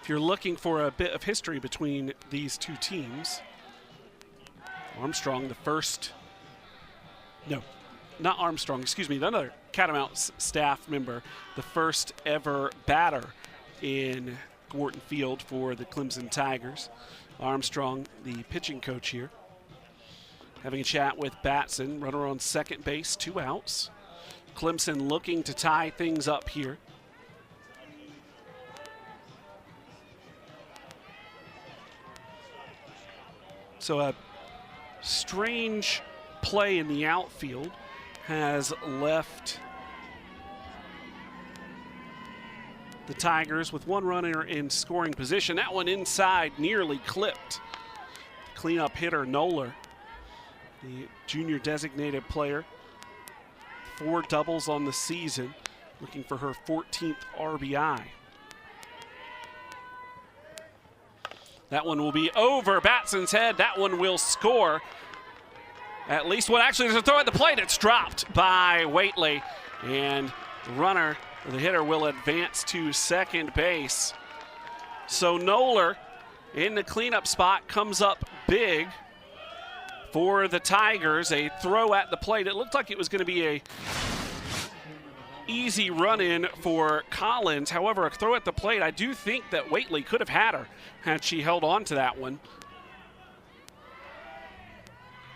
If you're looking for a bit of history between these two teams, Armstrong, the first, no, not Armstrong, excuse me, another Catamounts staff member, the first ever batter in Wharton Field for the Clemson Tigers. Armstrong, the pitching coach here, having a chat with Batson. Runner on second base, 2 outs. Clemson looking to tie things up here. So a strange play in the outfield has left the Tigers with one runner in scoring position. That one inside, nearly clipped. Cleanup hitter Noller, the junior designated player. 4 doubles on the season, looking for her 14th RBI. That one will be over Batson's head. That one will score. At least one. Actually, there's a throw at the plate. It's dropped by Waitley. And the runner, or the hitter, will advance to second base. So Noller in the cleanup spot comes up big for the Tigers. A throw at the plate. It looked like it was going to be a easy run-in for Collins. However, a throw at the plate, I do think that Waitley could have had her had she held on to that one.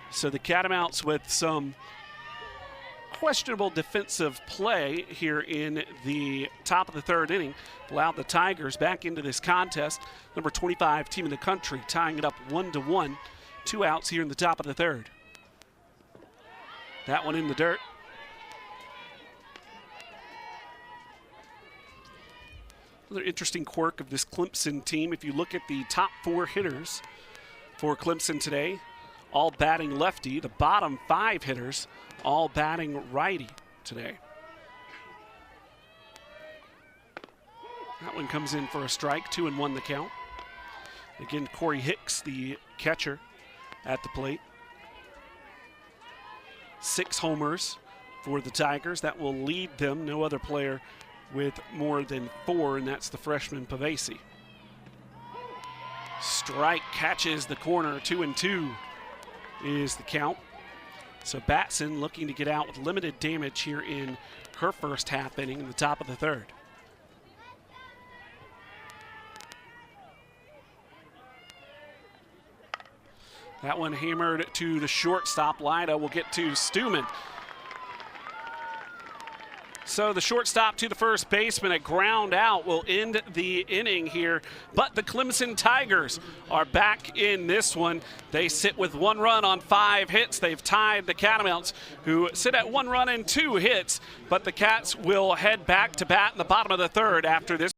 So the Catamounts with some questionable defensive play here in the top of the 3rd inning allowed the Tigers back into this contest. Number 25 team in the country, tying it up 1-1. 2 outs here in the top of the 3rd. That one in the dirt. Another interesting quirk of this Clemson team, if you look at the top 4 hitters for Clemson today, all batting lefty. The bottom 5 hitters all batting righty today. That one comes in for a strike, 2-1 the count. Again, Corey Hicks, the catcher, at the plate. 6 homers for the Tigers. That will lead them. No other player with more than 4, and that's the freshman Pavesi. Strike catches the corner, 2-2 is the count. So Batson looking to get out with limited damage here in her first half inning in the top of the 3rd. That one hammered to the shortstop. Lida will get to Stuman. So the shortstop to the first baseman, a ground out will end the inning here. But the Clemson Tigers are back in this one. They sit with 1 run on 5 hits. They've tied the Catamounts, who sit at 1 run and 2 hits. But the Cats will head back to bat in the bottom of the 3rd after this.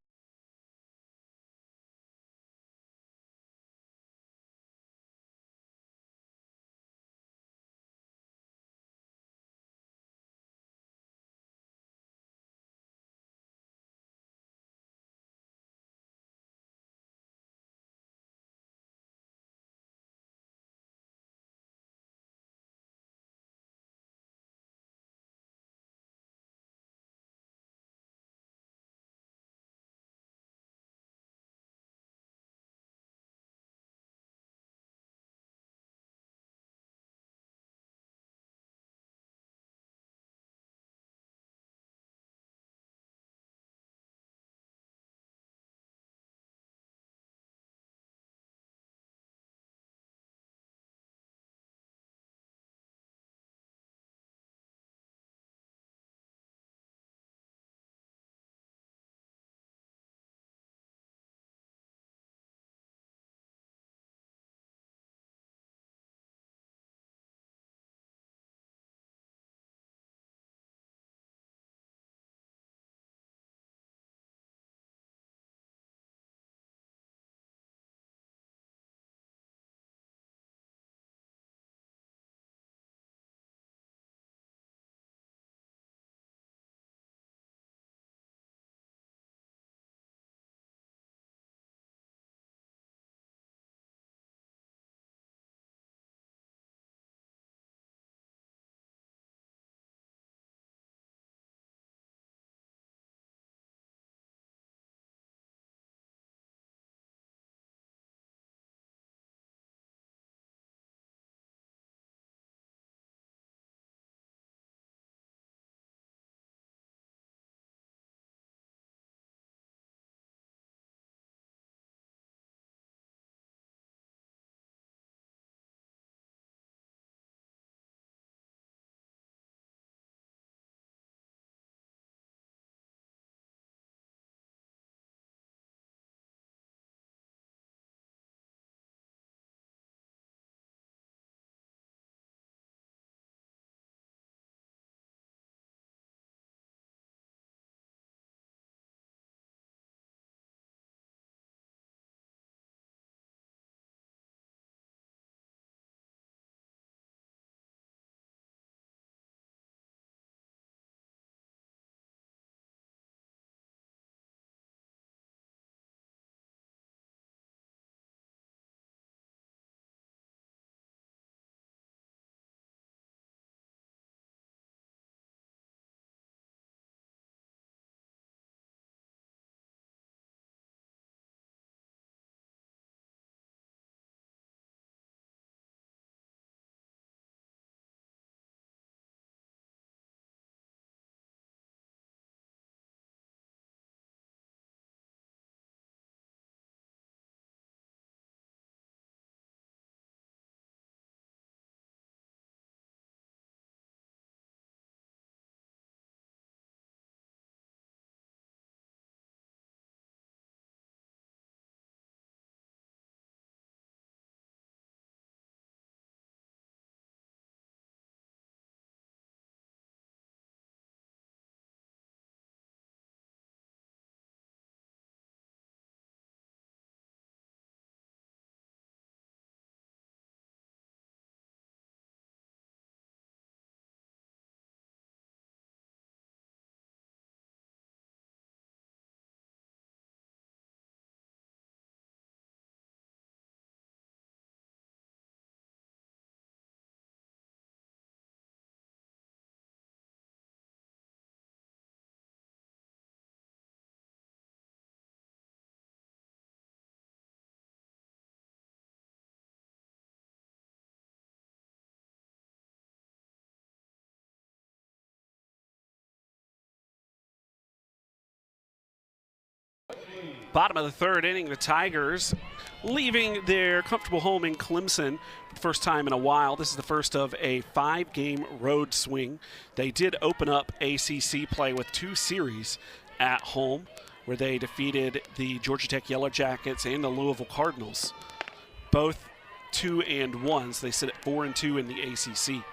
Bottom of the third inning, the Tigers leaving their comfortable home in Clemson for the first time in a while. This is the first of a 5-game road swing. They did open up ACC play with 2 series at home, where they defeated the Georgia Tech Yellow Jackets and the Louisville Cardinals, both 2-1. So they sit at 4-2 in the ACC.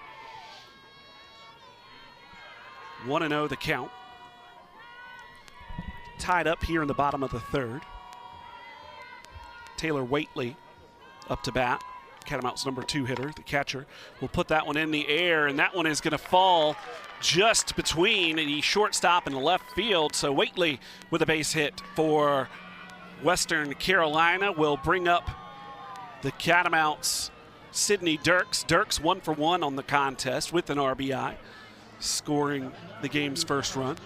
1-0 the count. Tied up here in the bottom of the third. Taylor Waitley up to bat. Catamounts number 2 hitter, the catcher, will put that one in the air, and that one is going to fall just between the shortstop and the left field. So Waitley with a base hit for Western Carolina will bring up the Catamounts' Sydney Dirks. Dirks 1 for 1 on the contest with an RBI, scoring the game's first run.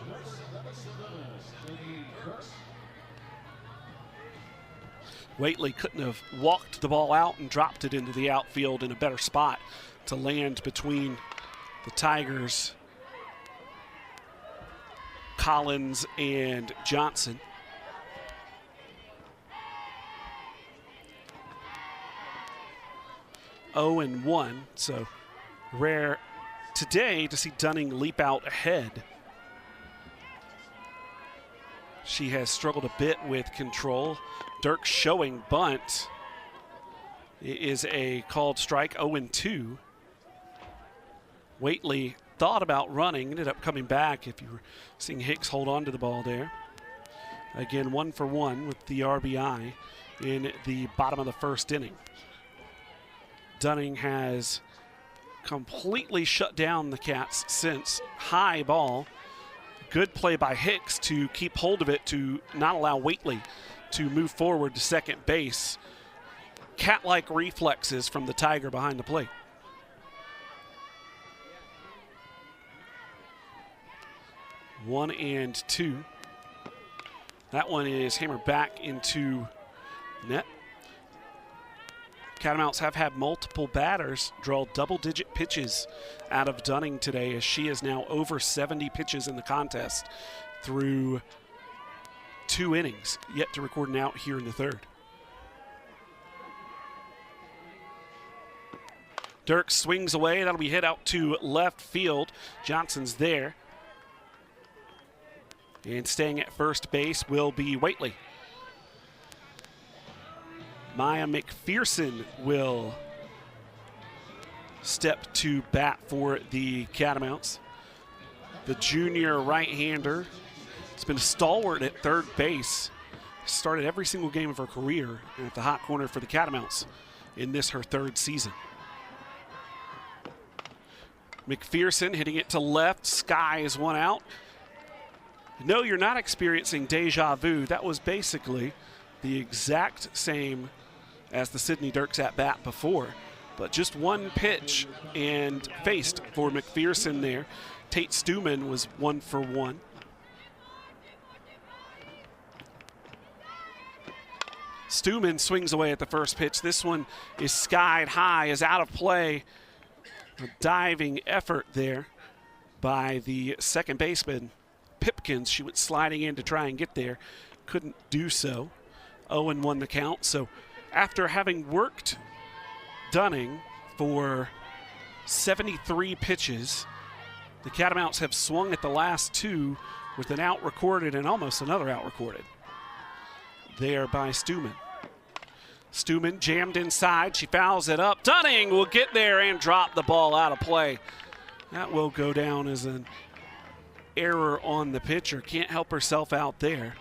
Waitley couldn't have walked the ball out and dropped it into the outfield in a better spot to land between the Tigers, Collins and Johnson. Oh and 1, so rare today to see Dunning leap out ahead. She has struggled a bit with control. Dirk showing bunt. It is a called strike, 0-2. Waitley thought about running, ended up coming back if you were seeing Hicks hold on to the ball there. Again, 1 for 1 with the RBI in the bottom of the first inning. Dunning has completely shut down the Cats since. High ball. Good play by Hicks to keep hold of it to not allow Waitley to move forward to second base. Cat-like reflexes from the Tiger behind the plate. One and 2. That one is hammered back into net. Catamounts have had multiple batters draw double-digit pitches out of Dunning today, as she is now over 70 pitches in the contest through 2 innings, yet to record an out here in the third. Dirk swings away. That'll be hit out to left field. Johnson's there. And staying at first base will be Waitley. Maya McPherson will step to bat for the Catamounts. The junior right-hander has been a stalwart at third base. Started every single game of her career at the hot corner for the Catamounts in this, her 3rd season. McPherson hitting it to left. Sky is 1 out. No, you're not experiencing deja vu. That was basically the exact same as the Sydney Dirks at bat before, but just 1 pitch and faced for McPherson there. Tate Stuman was 1 for 1. Stuman swings away at the first pitch. This one is skied high, is out of play. A diving effort there by the second baseman, Pipkins. She went sliding in to try and get there. Couldn't do so. 0-1 the count. So after having worked Dunning for 73 pitches, the Catamounts have swung at the last 2 with an out recorded and almost another out recorded there by Stuman. Stuman jammed inside. She fouls it up. Dunning will get there and drop the ball out of play. That will go down as an error on the pitcher. Can't help herself out there.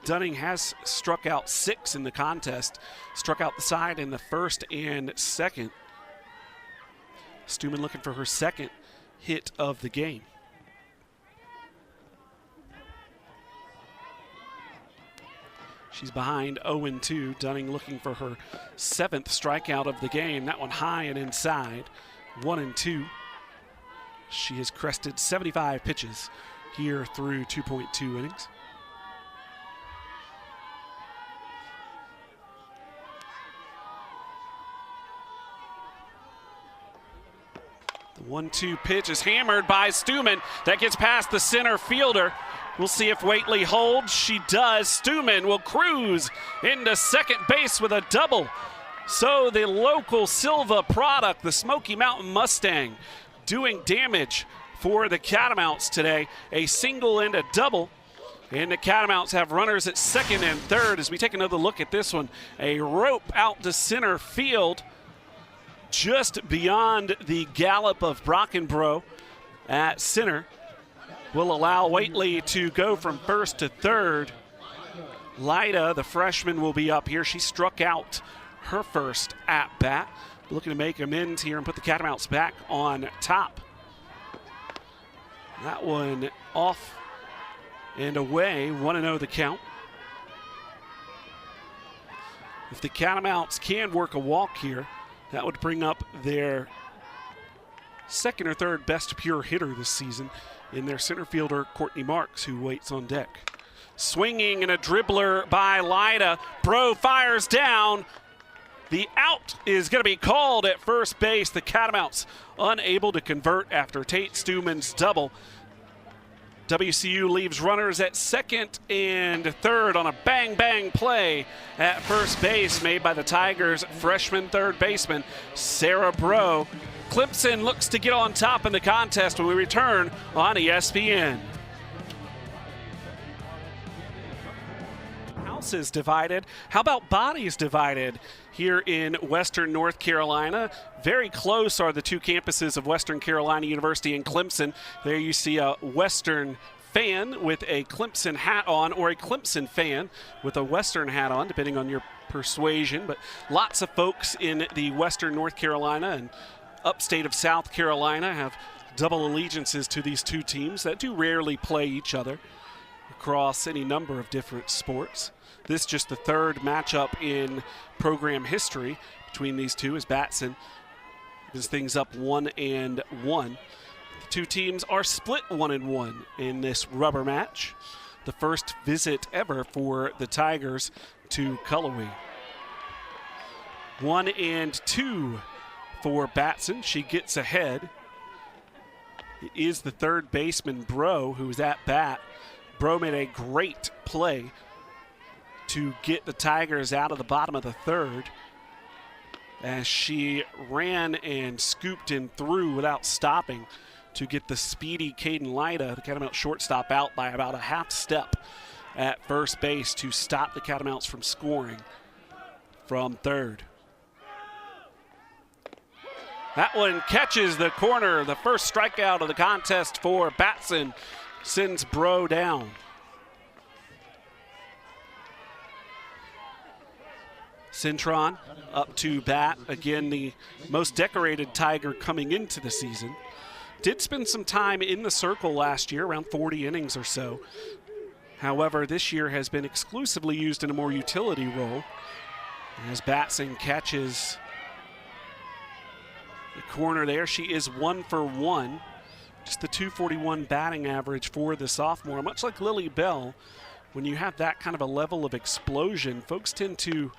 Dunning has struck out 6 in the contest. Struck out the side in the first and second. Stuman looking for her 2nd hit of the game. She's behind 0-2. Dunning looking for her 7th strikeout of the game. That one high and inside. 1-2. She has crested 75 pitches here through 2.2 innings. The 1-2 pitch is hammered by Stuman. That gets past the center fielder. We'll see if Waitley holds. She does. Stuman will cruise into second base with a double. So the local Silva product, the Smoky Mountain Mustang, doing damage for the Catamounts today. A single and a double. And the Catamounts have runners at second and third as we take another look at this one. A rope out to center field just beyond the gallop of Brockenbrough at center will allow Waitley to go from first to third. Lyda, the freshman, will be up here. She struck out her first at bat. Looking to make amends here and put the Catamounts back on top. That one off and away, 1-0 the count. If the Catamounts can work a walk here, that would bring up their second or third best pure hitter this season in their center fielder, Courtney Marks, who waits on deck. Swinging and a dribbler by Lyda. Bro fires down. The out is going to be called at first base. The Catamounts unable to convert after Tate Stuman's double. WCU leaves runners at second and third on a bang-bang play at first base made by the Tigers' freshman third baseman, Sarah Bro. Clemson looks to get on top in the contest when we return on ESPN. Houses divided. How about bodies divided here in Western North Carolina? Very close are the two campuses of Western Carolina University and Clemson. There you see a Western fan with a Clemson hat on, or a Clemson fan with a Western hat on, depending on your persuasion. But lots of folks in the Western North Carolina and upstate of South Carolina have double allegiances to these two teams that do rarely play each other across any number of different sports. This just the third matchup in program history between these two as Batson is things up 1-1. The two teams are split 1-1 in this rubber match. The first visit ever for the Tigers to Cullowhee. 1-2 for Batson. She gets ahead. It is the third baseman, Bro, who is at bat. Bro made a great play to get the Tigers out of the bottom of the third as she ran and scooped and threw without stopping to get the speedy Caden Lyda, the Catamount shortstop, out by about a half step at first base to stop the Catamounts from scoring from third. That one catches the corner. The first strikeout of the contest for Batson sends Bro down. Cintron up to bat. Again, the most decorated Tiger coming into the season. Did spend some time in the circle last year, around 40 innings or so. However, this year has been exclusively used in a more utility role. As Batson catches the corner there, she is 1 for 1. Just the .241 batting average for the sophomore. Much like Lily Bell, when you have that kind of a level of explosion, folks tend to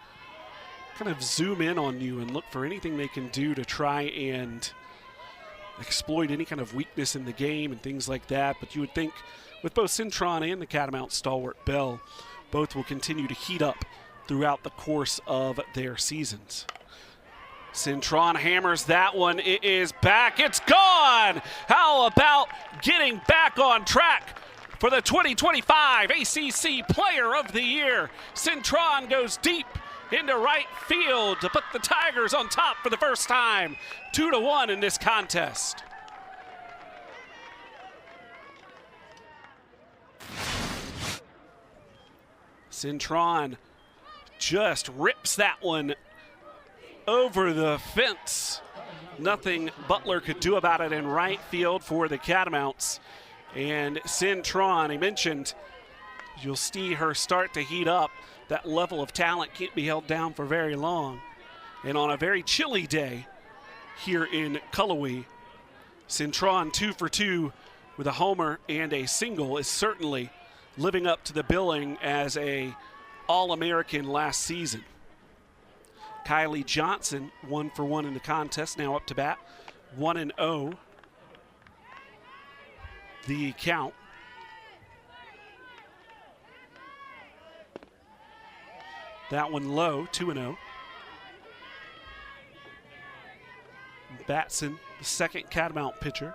kind of zoom in on you and look for anything they can do to try and exploit any kind of weakness in the game and things like that. But you would think with both Cintron and the Catamount stalwart Bell, both will continue to heat up throughout the course of their seasons. Cintron hammers that one. It is back. It's gone. How about getting back on track for the 2025 ACC Player of the Year? Cintron goes deep into right field to put the Tigers on top for the first time. 2-1 in this contest. Cintron just rips that one over the fence. Nothing Butler could do about it in right field for the Catamounts. And Cintron, I mentioned, you'll see her start to heat up. That level of talent can't be held down for very long. And on a very chilly day here in Cullowhee, Cintron 2 for 2 with a homer and a single is certainly living up to the billing as a All-American last season. Kylie Johnson 1 for 1 in the contest, now up to bat, 1-0. the count. That one low, 2-0. Batson, the second Catamount pitcher,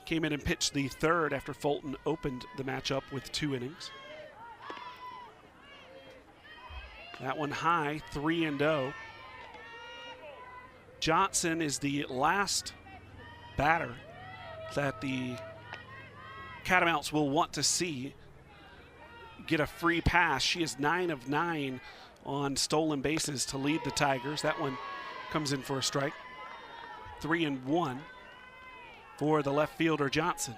came in and pitched the third after Fulton opened the matchup with 2 innings. That one high, 3-0. Johnson is the last batter that the Catamounts will want to see get a free pass. She is 9 of 9 on stolen bases to lead the Tigers. That one comes in for a strike. 3-1 for the left fielder Johnson.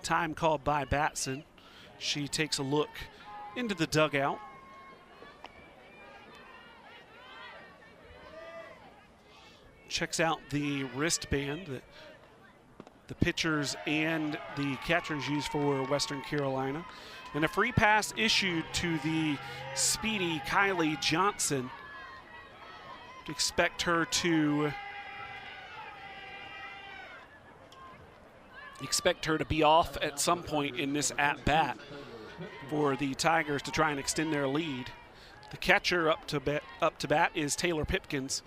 Time called by Batson. She takes a look into the dugout. Checks out the wristband that the pitchers and the catchers use for Western Carolina. And a free pass issued to the speedy Kylie Johnson. Expect her to be off at some point in this at-bat for the Tigers to try and extend their lead. The catcher up to bat is Taylor Pipkins.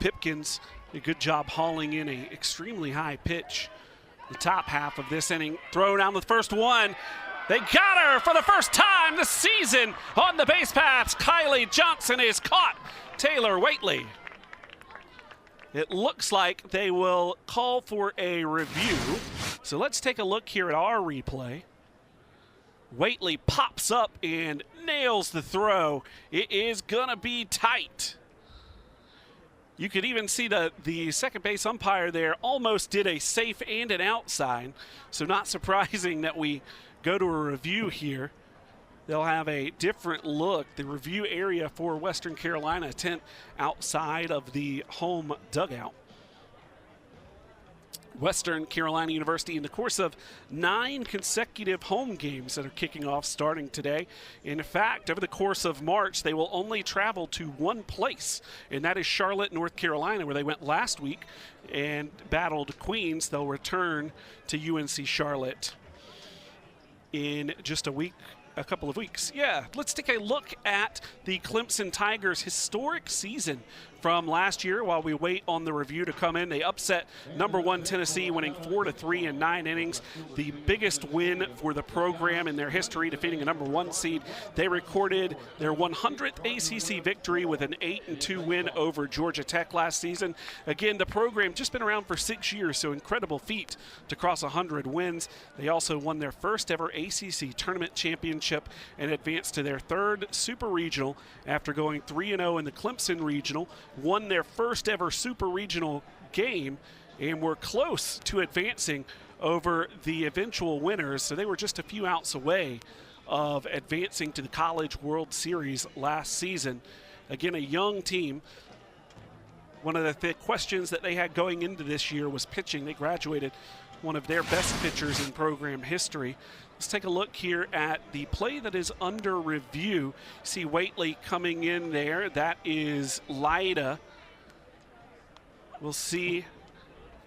Pipkins, a good job hauling in an extremely high pitch. The top half of this inning, throw down the first one. They got her for the first time this season on the base paths. Kylie Johnson is caught. Taylor Waitley. It looks like they will call for a review. So let's take a look here at our replay. Waitley pops up and nails the throw. It is gonna be tight. You could even see the second base umpire there almost did a safe and an outside. So not surprising that we go to a review here. They'll have a different look. The review area for Western Carolina, a tent outside of the home dugout. Western Carolina University in the course of 9 consecutive home games that are kicking off starting today. In fact, over the course of March, they will only travel to one place, and that is Charlotte, North Carolina, where they went last week and battled Queens. They'll return to UNC Charlotte in just a couple of weeks. Yeah, let's take a look at the Clemson Tigers' historic season from last year while we wait on the review to come in. They upset #1 Tennessee, winning 4-3 in 9 innings. The biggest win for the program in their history, defeating a #1 seed. They recorded their 100th ACC victory with an 8-2 win over Georgia Tech last season. Again, the program just been around for 6 years, so incredible feat to cross 100 wins. They also won their first ever ACC tournament championship and advanced to their 3rd super regional after going 3-0 in the Clemson regional. Won their first ever super regional game and were close to advancing over the eventual winners. So they were just a few outs away of advancing to the College World Series last season. Again, a young team. One of the questions that they had going into this year was pitching. They graduated one of their best pitchers in program history. Let's take a look here at the play that is under review. See Waitley coming in there. That is Lyda. We'll see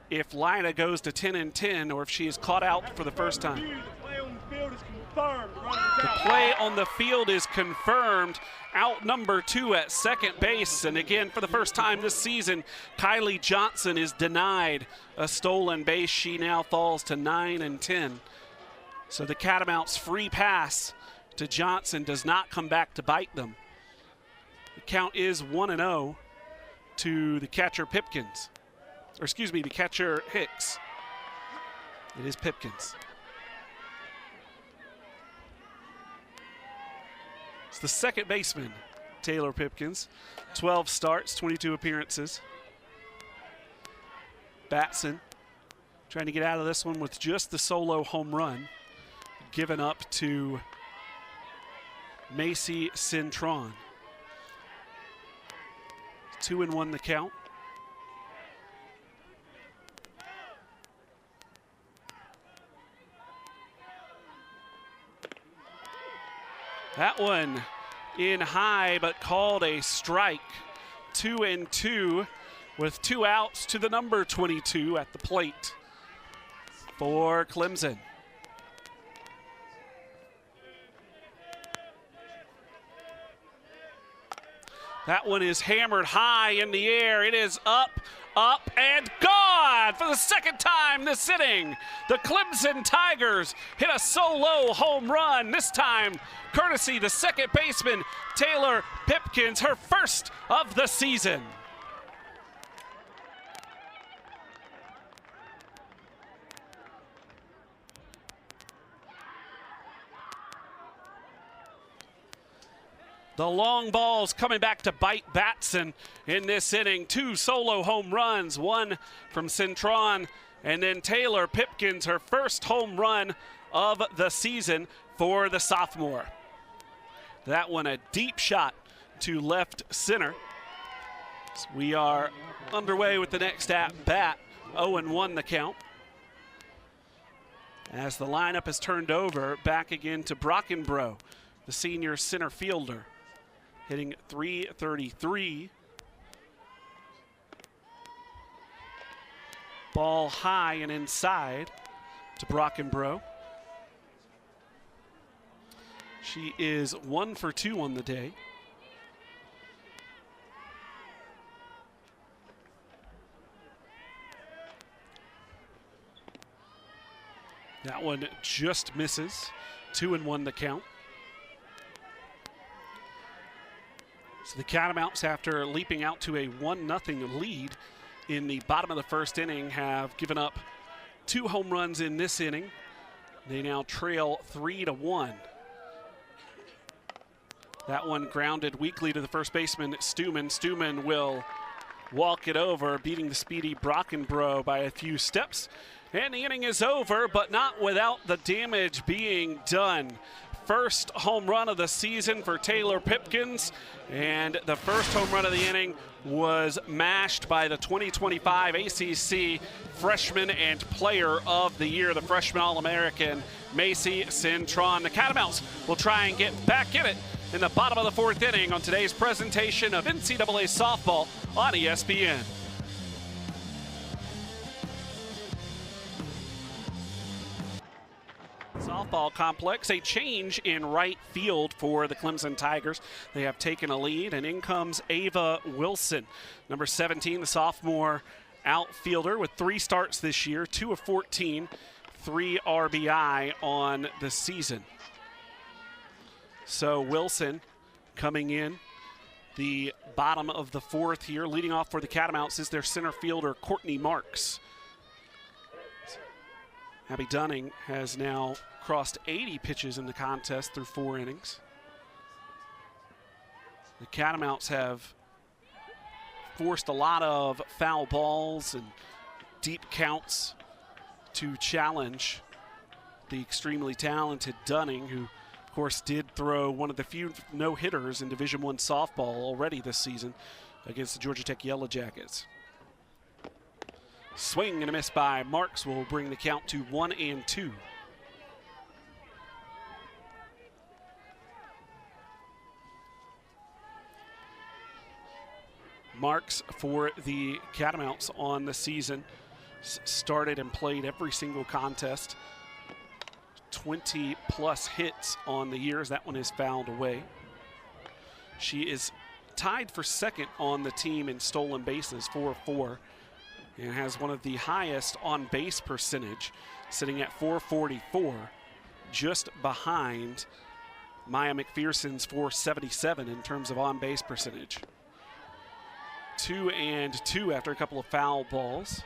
if Lyda goes to 10-10 or if she is caught out for the first time. The play on the field is confirmed. Out #2 at second base. And again, for the first time this season, Kylie Johnson is denied a stolen base. She now falls to 9-10. So the Catamounts' free pass to Johnson does not come back to bite them. The count is 1-0 to the catcher Pipkins. Or excuse me, the catcher Hicks. It is Pipkins. It's the second baseman, Taylor Pipkins. 12 starts, 22 appearances. Batson trying to get out of this one with just the solo home run given up to Macy Cintron. 2-1 the count. That one in high, but called a strike. 2-2 with 2 outs to the number 22 at the plate for Clemson. That one is hammered high in the air. It is up, and gone for the second time this inning. The Clemson Tigers hit a solo home run, this time courtesy the second baseman, Taylor Pipkins, her first of the season. The long balls coming back to bite Batson in this inning. 2 solo home runs, one from Cintron, and then Taylor Pipkins, her first home run of the season for the sophomore. That one a deep shot to left center. So we are underway with the next at bat. 0-1 the count. As the lineup is turned over, back again to Brockenbrough, the senior center fielder, hitting .333. Ball high and inside to Brockenbrough. She is 1 for 2 on the day. That one just misses. 2-1 the count. So the Catamounts, after leaping out to a 1-0 lead in the bottom of the first inning, have given up 2 home runs in this inning. They now trail 3-1. That one grounded weakly to the first baseman, Stuman. Stuman will walk it over, beating the speedy Brockenbrough by a few steps. And the inning is over, but not without the damage being done. First home run of the season for Taylor Pipkins, and the first home run of the inning was mashed by the 2025 ACC Freshman and Player of the Year, the freshman All-American, Macy Cintron. The Catamounts will try and get back in it in the bottom of the 4th inning on today's presentation of NCAA softball on ESPN. Softball complex, a change in right field for the Clemson Tigers. They have taken a lead, and in comes Ava Wilson, number 17, the sophomore outfielder with 3 starts this year, 2 of 14, 3 RBI on the season. So Wilson coming in the bottom of the 4th here. Leading off for the Catamounts is their center fielder, Courtney Marks. Abby Dunning has now crossed 80 pitches in the contest through 4 innings. The Catamounts have forced a lot of foul balls and deep counts to challenge the extremely talented Dunning, who of course did throw one of the few no-hitters in Division I softball already this season against the Georgia Tech Yellow Jackets. Swing and a miss by Marks will bring the count to 1-2. Marks for the Catamounts on the season started and played every single contest. 20-plus hits on the year as that one is fouled away. She is tied for second on the team in stolen bases, 4-4. And has one of the highest on-base percentage, sitting at .444, just behind Maya McPherson's .477 in terms of on-base percentage. 2-2 after a couple of foul balls.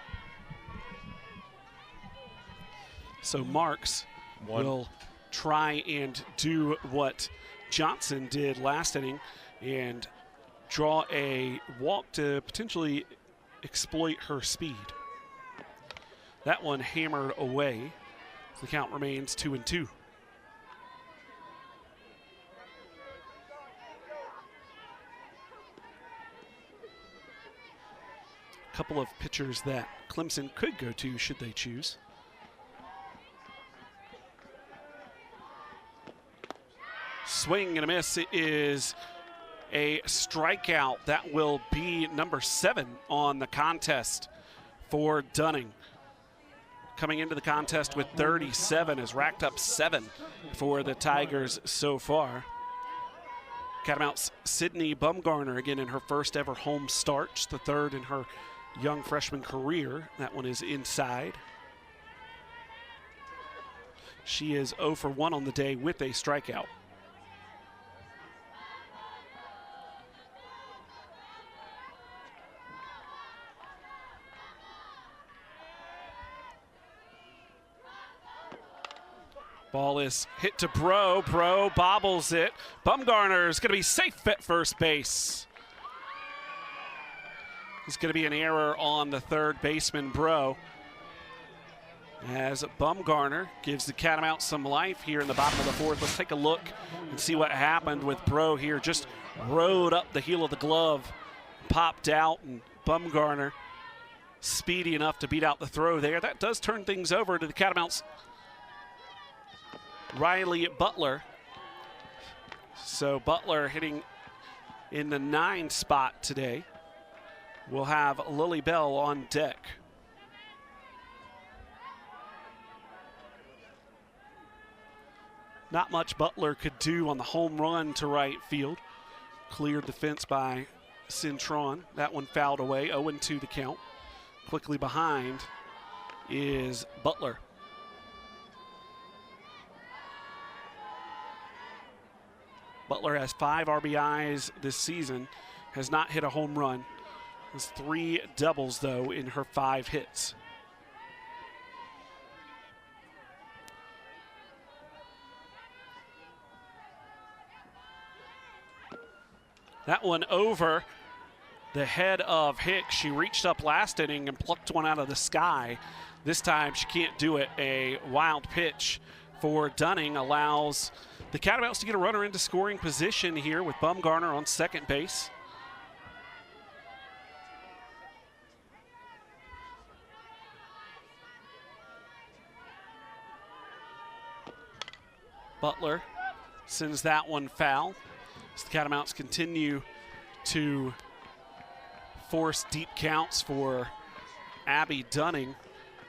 So Marks will try and do what Johnson did last inning and draw a walk to potentially exploit her speed. That one hammered away. The count remains 2-2. A couple of pitchers that Clemson could go to should they choose. swing and a miss. It is a strikeout. That will be number 7 on the contest for Dunning. Coming into the contest with 37, has racked up 7 for the Tigers so far. Catamounts Sydney Bumgarner again in her first ever home start, the 3rd in her young freshman career. That one is inside. She is 0 for 1 on the day with a strikeout. Ball is hit to Bro. Bro bobbles it. Bumgarner is going to be safe at first base. It's going to be an error on the third baseman, Bro, as Bumgarner gives the Catamounts some life here in the bottom of the 4th. Let's take a look and see what happened with Bro here. Just rode up the heel of the glove, popped out, and Bumgarner speedy enough to beat out the throw there. That does turn things over to the Catamounts' Riley Butler. So Butler hitting in the 9 spot today. We'll have Lily Bell on deck. Not much Butler could do on the home run to right field. Cleared the fence by Cintron. That one fouled away, 0-2 the count. Quickly behind is Butler. Butler has 5 RBIs this season, has not hit a home run. Has 3 doubles, though, in her 5 hits. That one over the head of Hicks. She reached up last inning and plucked one out of the sky. This time she can't do it. A wild pitch for Dunning allows the Catamounts to get a runner into scoring position here with Bumgarner on second base. Butler sends that one foul. As the Catamounts continue to force deep counts for Abby Dunning.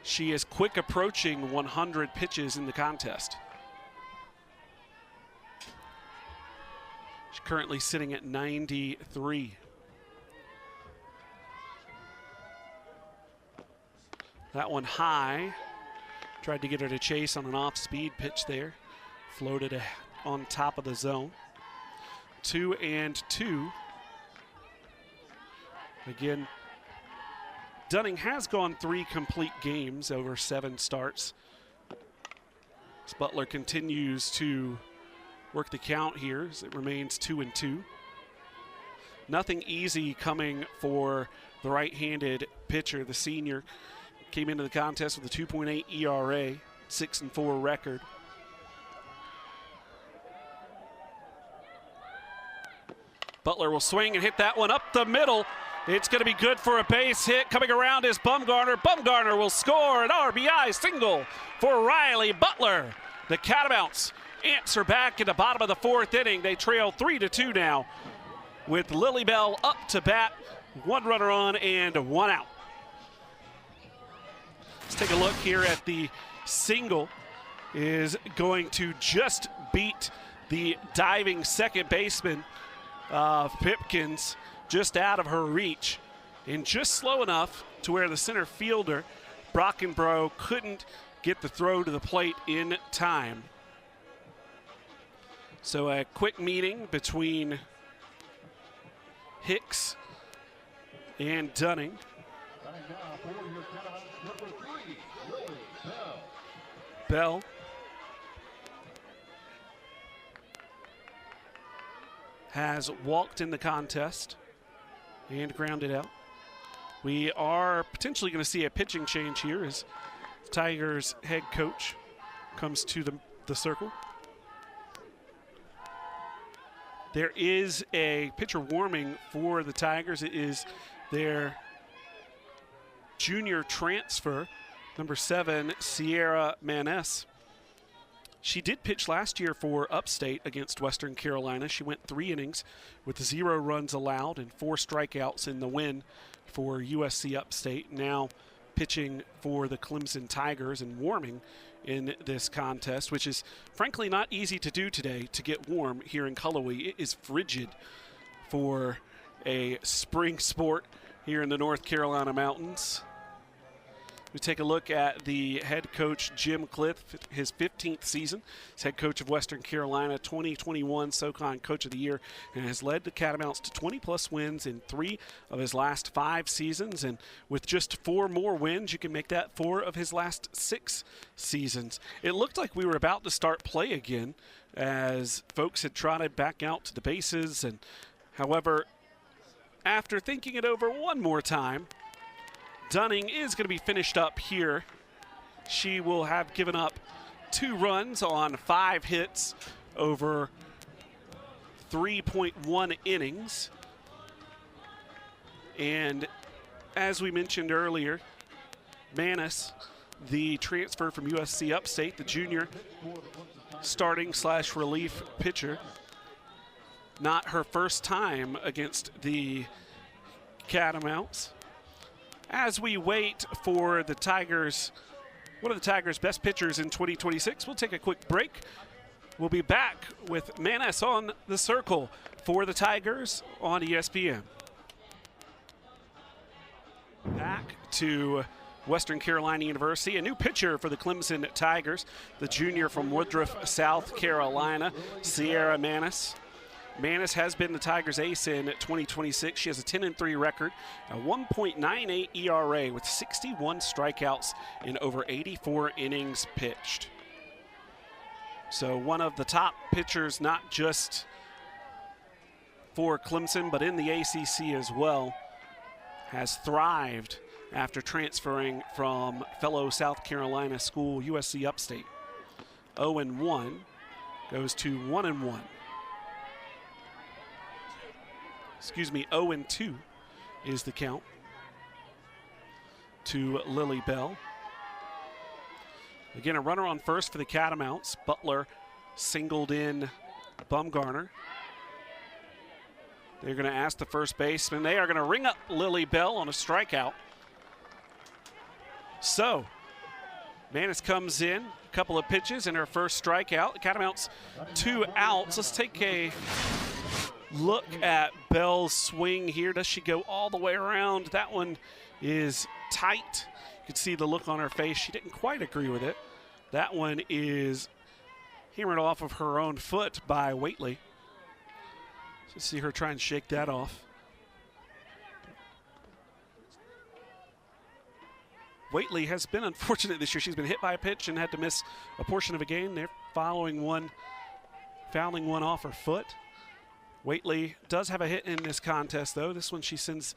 She is quick approaching 100 pitches in the contest. She's currently sitting at 93. That one high. Tried to get her to chase on an off-speed pitch there. Floated on top of the zone. 2-2. Again, Dunning has gone 3 complete games over 7 starts. As Butler continues to work the count here as it remains 2-2. Nothing easy coming for the right-handed pitcher. The senior came into the contest with a 2.8 ERA, 6-4 record. Butler will swing and hit that one up the middle. It's going to be good for a base hit. Coming around is Bumgarner. Bumgarner will score an RBI single for Riley Butler. The Catamounts answer back in the bottom of the 4th inning. They trail 3-2 now with Lily Bell up to bat. 1 runner on and 1 out. Let's take a look here at the single. Is going to just beat the diving second baseman of Pipkins, just out of her reach, and just slow enough to where the center fielder, Brockenbrough, couldn't get the throw to the plate in time. So a quick meeting between Hicks and Dunning. Bell. Has walked in the contest and grounded out. We are potentially going to see a pitching change here as Tigers head coach comes to the circle. There is a pitcher warming for the Tigers. It is their junior transfer, number 7, Sierra Manes. She did pitch last year for Upstate against Western Carolina. She went 3 innings with 0 runs allowed and 4 strikeouts in the win for USC Upstate. Now pitching for the Clemson Tigers and warming in this contest, which is frankly not easy to do today to get warm here in Cullowhee. It is frigid for a spring sport here in the North Carolina mountains. We take a look at the head coach, Jim Cliff, his 15th season as head coach of Western Carolina, 2021 SoCon Coach of the Year, and has led the Catamounts to 20-plus wins in 3 of his last 5 seasons. And with just 4 more wins, you can make that 4 of his last 6 seasons. It looked like we were about to start play again as folks had trotted back out to the bases. And however, after thinking it over one more time, Dunning is going to be finished up here. She will have given up 2 runs on 5 hits over 3.1 innings. And as we mentioned earlier, Manis, the transfer from USC Upstate, the junior starting/relief pitcher, not her first time against the Catamounts. As we wait for the Tigers, one of the Tigers' best pitchers in 2026, we'll take a quick break. We'll be back with Manis on the circle for the Tigers on ESPN. Back to Western Carolina University, a new pitcher for the Clemson Tigers, the junior from Woodruff, South Carolina, Sierra Manis. Manis has been the Tigers' ace in 2026. She has a 10-3 record, a 1.98 ERA with 61 strikeouts in over 84 innings pitched. So one of the top pitchers, not just for Clemson, but in the ACC as well, has thrived after transferring from fellow South Carolina school USC Upstate. 0-1 goes to 1-1. Excuse me, 0-2 is the count to Lily Bell. Again, a runner on first for the Catamounts. Butler singled in Bumgarner. They're going to ask the first baseman. They are going to ring up Lily Bell on a strikeout. So, Manis comes in, a couple of pitches, and her first strikeout. The Catamounts 2 outs. Let's take a look at Bell's swing here. Does she go all the way around? That one is tight. You can see the look on her face. She didn't quite agree with it. That one is hammered off of her own foot by Waitley. So see her try and shake that off. Waitley has been unfortunate this year. She's been hit by a pitch and had to miss a portion of a game. They're fouling one off her foot. Waitley does have a hit in this contest, though. This one she sends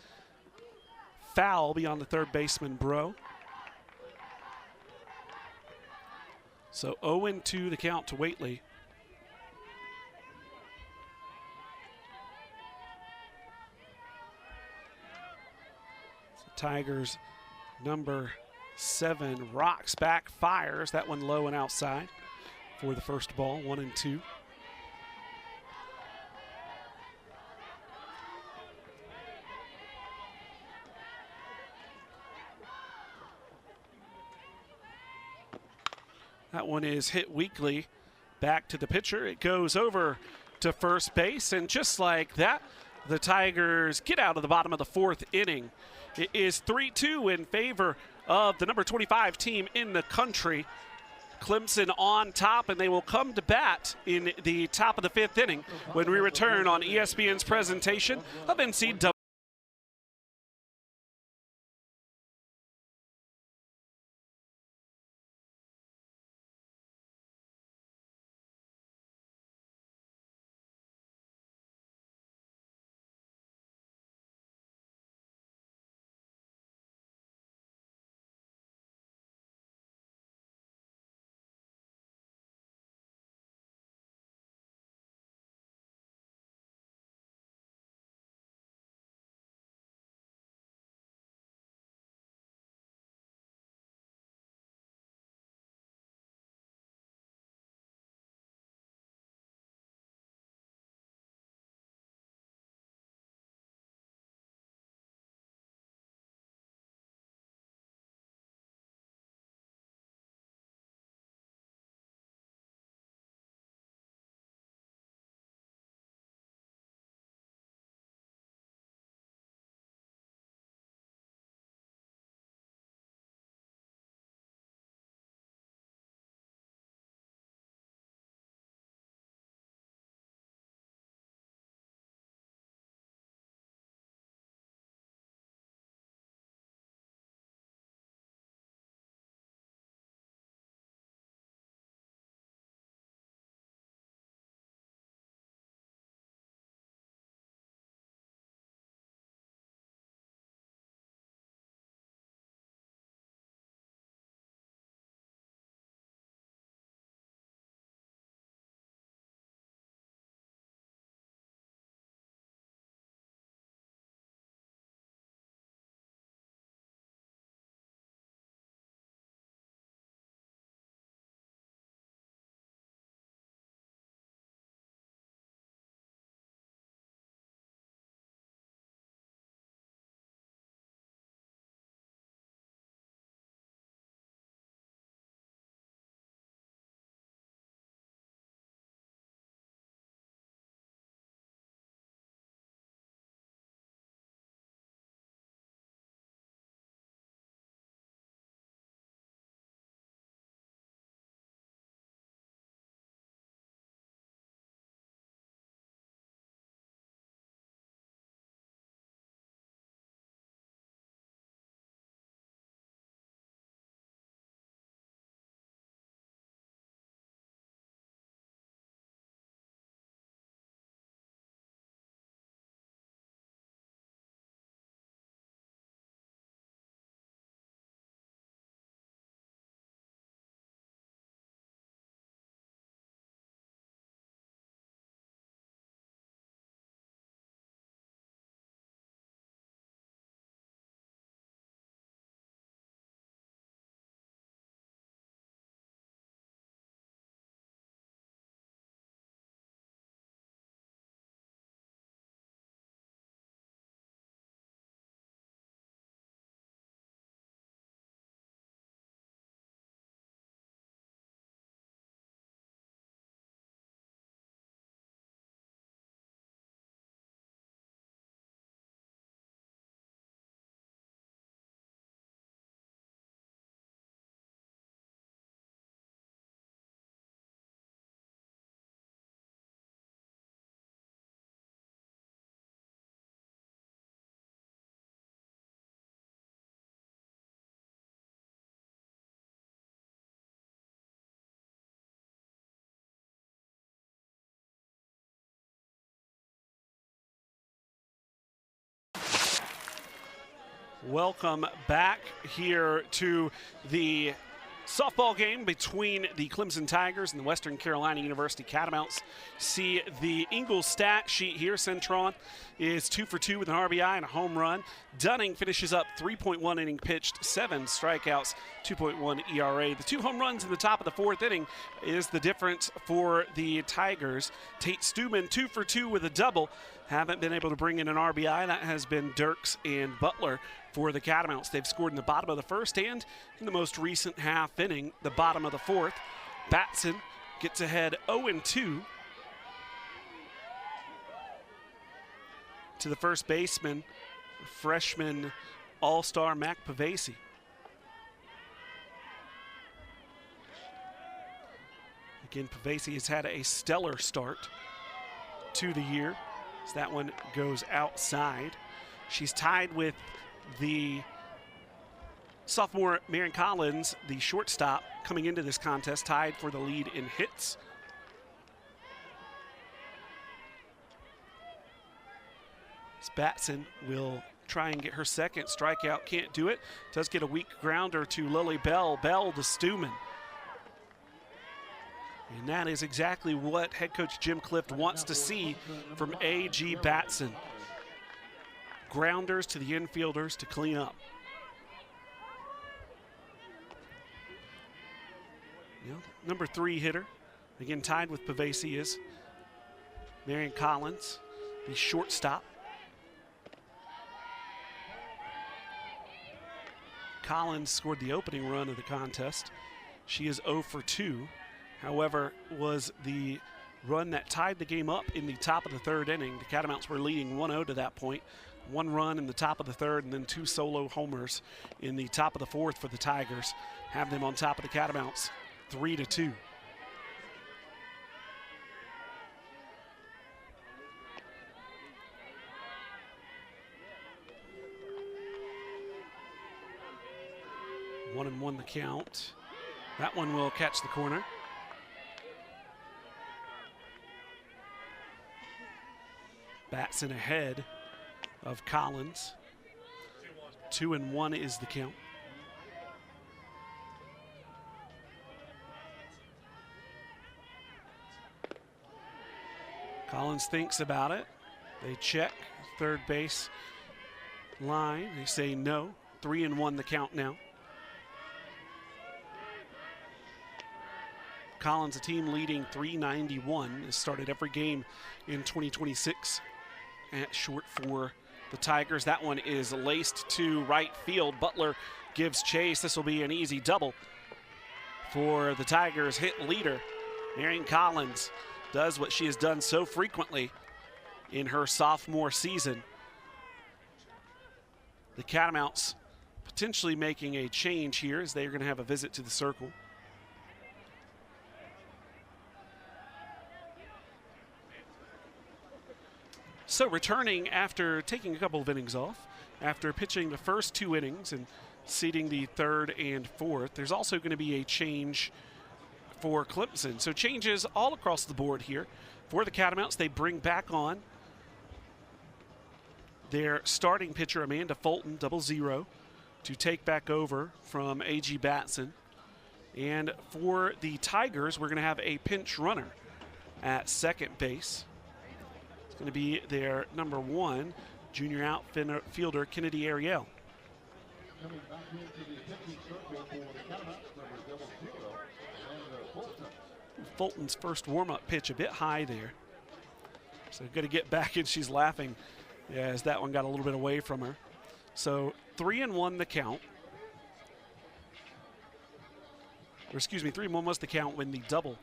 foul beyond the third baseman, Bro. So 0-2 the count to Waitley. So Tigers number 7 rocks back, fires. That one low and outside for the first ball, 1-2. That one is hit weakly back to the pitcher. It goes over to first base, and just like that, the Tigers get out of the bottom of the 4th inning. It is 3-2 in favor of the number 25 team in the country. Clemson on top, and they will come to bat in the top of the 5th inning when we return on ESPN's presentation of NCAA. Welcome back here to the softball game between the Clemson Tigers and the Western Carolina University Catamounts. See the Ingles stat sheet here. Centron is 2 for 2 with an RBI and a home run. Dunning finishes up 3.1 inning pitched, 7 strikeouts, 2.1 ERA. The 2 home runs in the top of the 4th inning is the difference for the Tigers. Tate Stuman 2 for 2 with a double. Haven't been able to bring in an RBI. That has been Dirks and Butler for the Catamounts. They've scored in the bottom of the 1st and in the most recent half inning, the bottom of the 4th. Batson gets ahead 0-2 to the first baseman, freshman all-star Mac Pavesi. Again, Pavesi has had a stellar start to the year, as that one goes outside. She's tied with the sophomore Marion Collins, the shortstop, coming into this contest, tied for the lead in hits. Batson will try and get her second strikeout, can't do it. Does get a weak grounder to Lily Bell. Bell to Stuman. And that is exactly what head coach Jim Clift wants to see from A.G. Batson. Grounders to the infielders to clean up. You know, number 3 hitter, again tied with Pavesi, is Marion Collins, the shortstop. Collins scored the opening run of the contest. She is 0 for 2. However, was the run that tied the game up in the top of the 3rd inning. The Catamounts were leading 1-0 to that point. 1 run in the top of the 3rd and then 2 solo homers in the top of the 4th for the Tigers. Have them on top of the Catamounts 3-2. One and one the count. That one will catch the corner. Batson ahead of Collins. 2-1 is the count. Collins thinks about it. They check third base line. They say no. 3-1 the count now. Collins, a team leading 391, has started every game in 2026 at short for the Tigers. That one is laced to right field. Butler gives chase. This will be an easy double for the Tigers hit leader. Marion Collins does what she has done so frequently in her sophomore season. The Catamounts potentially making a change here as they are going to have a visit to the circle. So returning after taking a couple of innings off, after pitching the first 2 innings and seeding the 3rd and 4th, there's also going to be a change for Clemson. So changes all across the board here. For the Catamounts, they bring back on their starting pitcher, Amanda Fulton, 0-0, to take back over from A.G. Batson. And for the Tigers, we're going to have a pinch runner at second base. Going to be their number 1 junior outfielder Kennedy Ariel. Fulton's first warm-up pitch a bit high there, so got to get back, and she's laughing as that one got a little bit away from her. So 3-1 the count. Or excuse me, 3-1 was the count when the double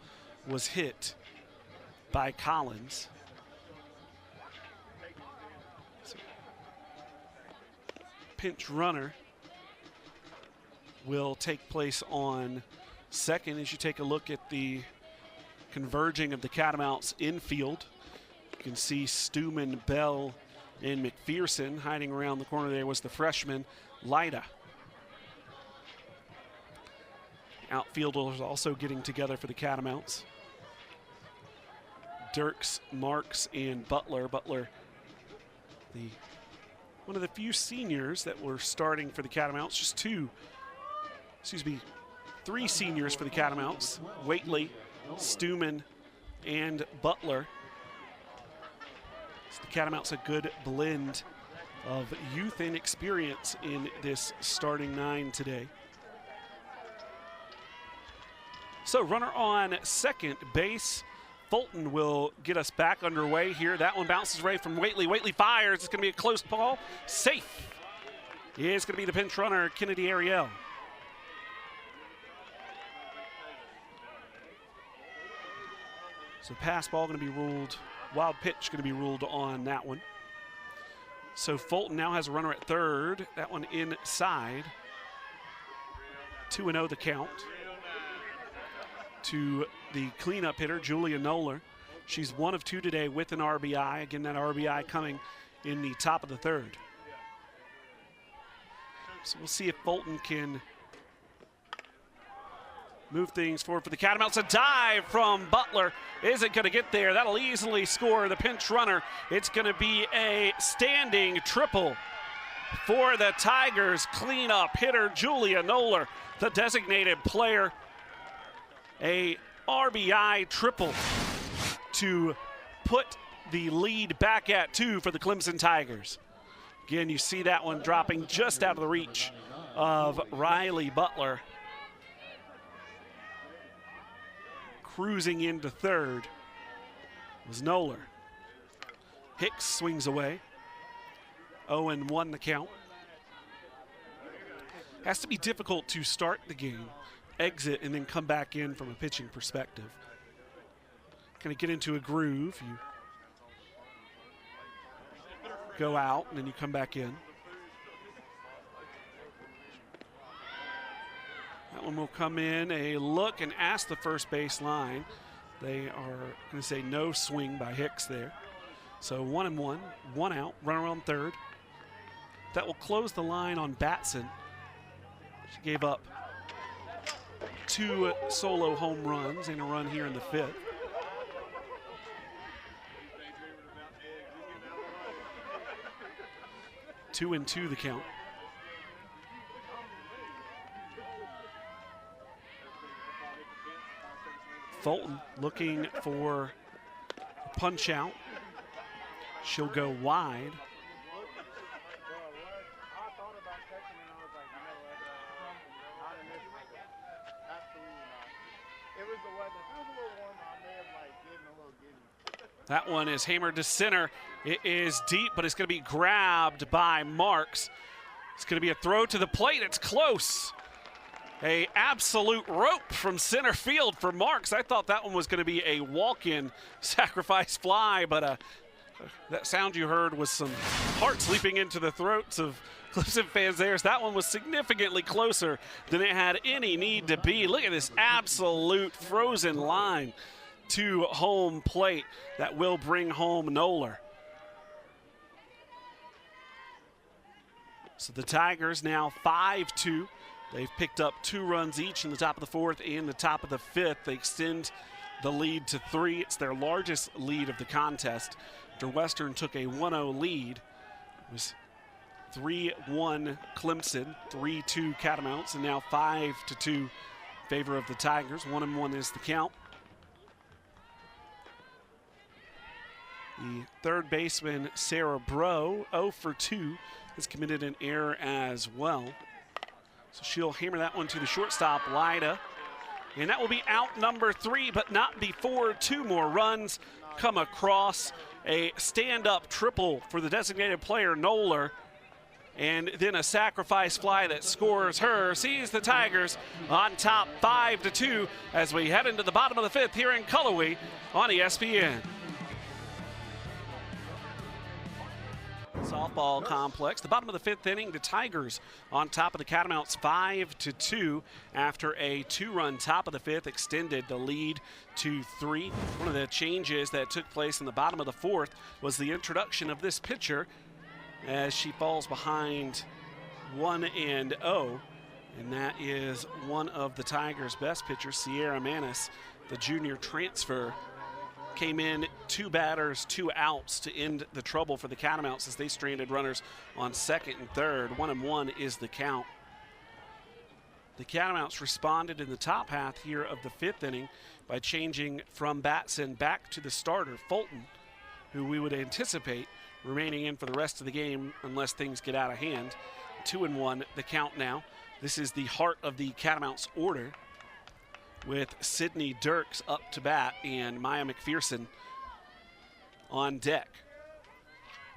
was hit by Collins. Pinch runner will take place on second as you take a look at the converging of the Catamounts infield. You can see Stuman, Bell, and McPherson. Hiding around the corner there was the freshman, Lyda. Outfielders also getting together for the Catamounts. Dirks, Marks, and Butler. Butler, the one of the few seniors that were starting for the Catamounts. Just three seniors for the Catamounts: Waitley, Stuman, and Butler. So the Catamounts a good blend of youth and experience in this starting 9 today. So runner on second base. Fulton will get us back underway here. That one bounces right from Waitley. Waitley fires. It's going to be a close ball. Safe. It's going to be the pinch runner, Kennedy Ariel. So pass ball going to be ruled. Wild pitch going to be ruled on that one. So Fulton now has a runner at third. That one inside. 2-0 the count to the cleanup hitter, Julia Noller. She's 1 of 2 today with an RBI. Again, that RBI coming in the top of the third. So we'll see if Fulton can move things forward for the Catamounts. A dive from Butler isn't going to get there. That'll easily score the pinch runner. It's going to be a standing triple for the Tigers. Cleanup hitter Julia Noller, the designated player. A RBI triple to put the lead back at 2 for the Clemson Tigers. Again, you see that one dropping just out of the reach of Riley Butler. Cruising into third was Noller. Hicks swings away. 0-1 the count. Has to be difficult to start the game, exit, and then come back in from a pitching perspective. Kind of get into a groove. You go out, and then you come back in. That one will come in, a look, and ask the first base line. They are going to say no swing by Hicks there. So 1-1, 1 out, runner on third. That will close the line on Batson. She gave up 2 solo home runs and a run here in the 5th. Two and 2 the count. Fulton looking for a punch out. She'll go wide. That one is hammered to center. It is deep, but it's going to be grabbed by Marks. It's going to be a throw to the plate. It's close. A absolute rope from center field for Marks. I thought that one was going to be a walk-in sacrifice fly, but that sound you heard was some hearts leaping into the throats of Clemson fans there. That one was significantly closer than it had any need to be. Look at this absolute frozen line to home plate that will bring home Noller. So the Tigers now 5-2. They've picked up 2 runs each in the top of the 4th and the top of the 5th. They extend the lead to 3. It's their largest lead of the contest. After Western took a 1-0 lead, it was 3-1 Clemson, 3-2 Catamounts, and now 5-2 in favor of the Tigers. 1-1 is the count. The third baseman, Sarah Bro, 0 for 2, has committed an error as well. So she'll hammer that one to the shortstop, Lyda. And that will be out number 3, but not before 2 more runs come across. A stand-up triple for the designated player, Noller. And then a sacrifice fly that scores her, sees the Tigers on top 5-2 as we head into the bottom of the 5th here in Cullowhee on ESPN. Softball complex. The bottom of the 5th inning, the Tigers on top of the Catamounts 5-2 after a 2-run top of the 5th extended the lead to 3. One of the changes that took place in the bottom of the 4th was the introduction of this pitcher as she falls behind 1-0, and that is one of the Tigers' best pitchers, Sierra Manis, the junior transfer, came in 2 batters, 2 outs to end the trouble for the Catamounts as they stranded runners on second and third. 1-1 is the count. The Catamounts responded in the top half here of the 5th inning by changing from Batson back to the starter, Fulton, who we would anticipate remaining in for the rest of the game unless things get out of hand. 2-1 the count now. This is the heart of the Catamounts order, with Sydney Dirks up to bat and Maya McPherson on deck.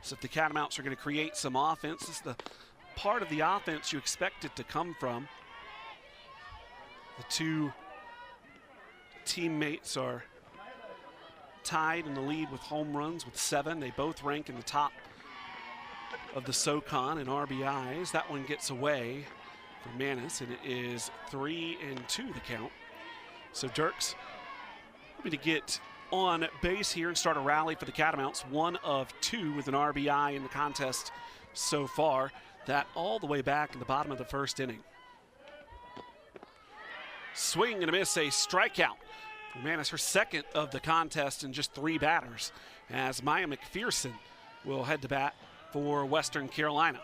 So if the Catamounts are going to create some offense, this is the part of the offense you expect it to come from. The 2 teammates are tied in the lead with home runs with 7. They both rank in the top of the SoCon in RBIs. That one gets away for Manis, and it is 3-2 the count. So Dirks hoping to get on base here and start a rally for the Catamounts. 1 of 2 with an RBI in the contest so far. That all the way back in the bottom of the 1st inning. Swing and a miss, a strikeout. Manis, her 2nd of the contest in just 3 batters, as Maya McPherson will head to bat for Western Carolina.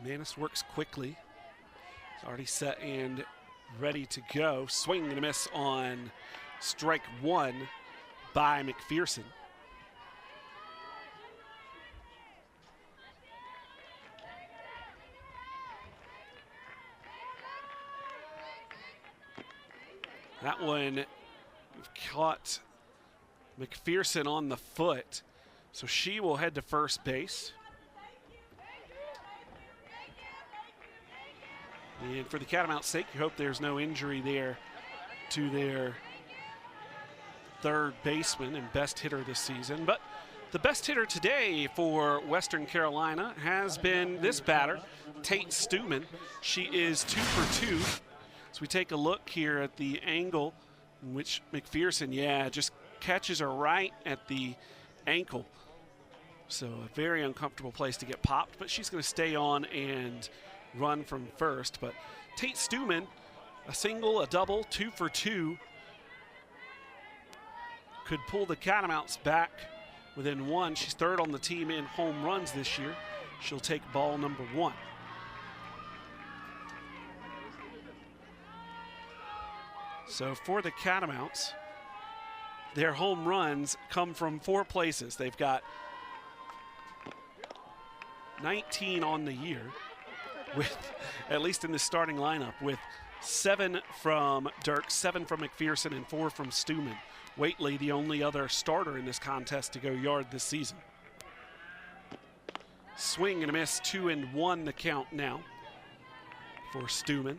Manis works quickly. It's already set and ready to go. Swing and a miss on strike 1 by McPherson. That one caught McPherson on the foot, so she will head to first base. And for the Catamounts' sake, you hope there's no injury there to their 3rd baseman and best hitter this season. But the best hitter today for Western Carolina has been this batter, Tate Stuman. She is 2 for 2. So we take a look here at the angle in which McPherson, just catches her right at the ankle. So a very uncomfortable place to get popped, but she's going to stay on and run from first. But Tate Stuman, a single, a double, 2 for 2, could pull the Catamounts back within 1. She's 3rd on the team in home runs this year. She'll take ball number 1. So for the Catamounts, their home runs come from 4 places. They've got 19 on the year, with, at least in the starting lineup, with 7 from Dirk, 7 from McPherson, and 4 from Stuman. Waitley, the only other starter in this contest to go yard this season. Swing and a miss, 2-1 the count now for Stuman.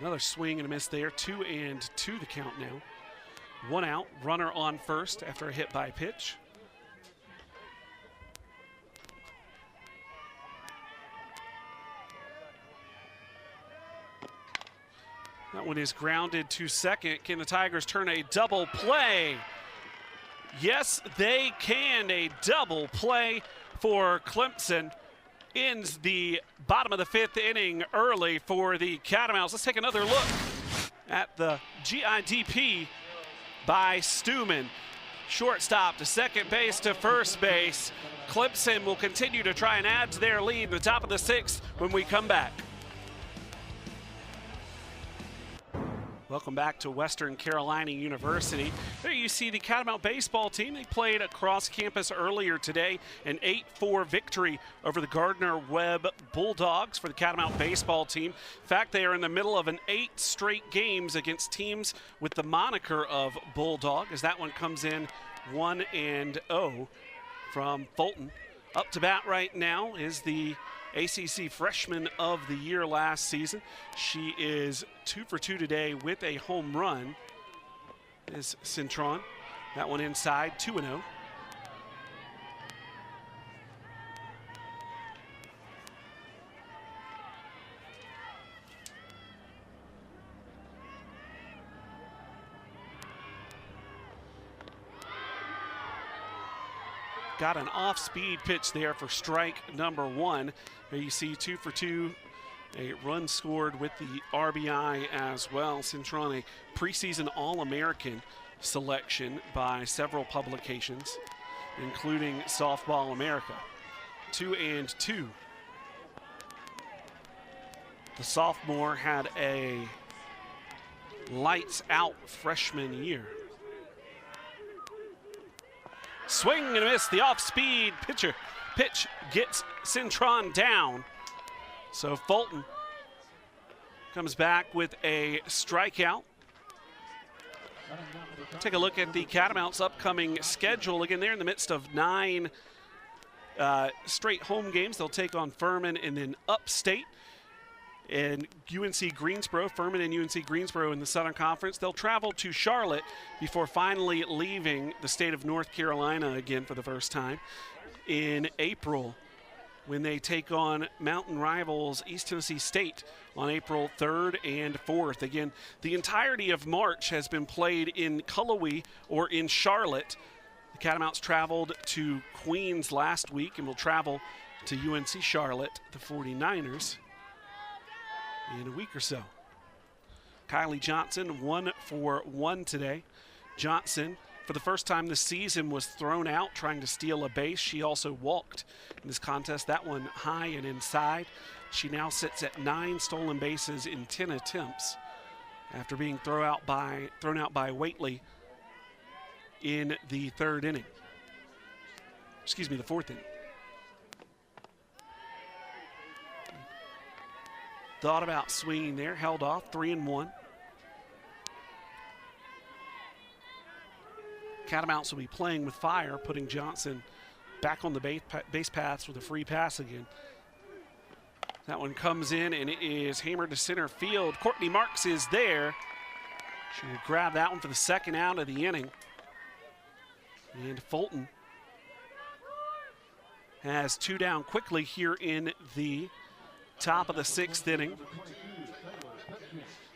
Another swing and a miss there, 2-2 the count now. 1 out, runner on first after a hit by pitch. That one is grounded to second. Can the Tigers turn a double play? Yes, they can. A double play for Clemson ends the bottom of the 5th inning early for the Catamounts. Let's take another look at the GIDP by Stuman. Shortstop to second base to first base. Clemson will continue to try and add to their lead in the top of the 6th when we come back. Welcome back to Western Carolina University. There you see the Catamount baseball team. They played across campus earlier today, an 8-4 victory over the Gardner-Webb Bulldogs for the Catamount baseball team. In fact, they are in the middle of an 8 straight games against teams with the moniker of Bulldog, as that one comes in 1-0 from Fulton. Up to bat right now is the ACC Freshman of the Year last season. She is 2 for 2 today with a home run. Is Cintron. That one inside, 2-0. got an off-speed pitch there for strike number 1. Here you see 2 for 2, a run scored with the RBI as well. Cintron, a preseason All-American selection by several publications, including Softball America. 2-2. The sophomore had a lights-out freshman year. Swing and a miss. The off-speed pitch gets Cintron down. So Fulton comes back with a strikeout. Take a look at the Catamounts' upcoming schedule. Again, they're in the midst of 9 straight home games. They'll take on Furman and then Upstate and UNC Greensboro. Furman and UNC Greensboro in the Southern Conference. They'll travel to Charlotte before finally leaving the state of North Carolina again for the first time in April, when they take on mountain rivals East Tennessee State on April 3rd and 4th. Again, the entirety of March has been played in Cullowhee or in Charlotte. The Catamounts traveled to Queens last week and will travel to UNC Charlotte, the 49ers, in a week or so. Kylie Johnson, 1 for 1 today. Johnson, for the first time this season, was thrown out trying to steal a base. She also walked in this contest, that one high and inside. She now sits at 9 stolen bases in 10 attempts after being thrown out by Waitley in the 4th inning. Thought about swinging there, held off, 3-1. Catamounts will be playing with fire, putting Johnson back on the base paths with a free pass again. That one comes in and it is hammered to center field. Courtney Marks is there. She will grab that one for the second out of the inning. And Fulton has 2 down quickly here in the top of the 6th inning.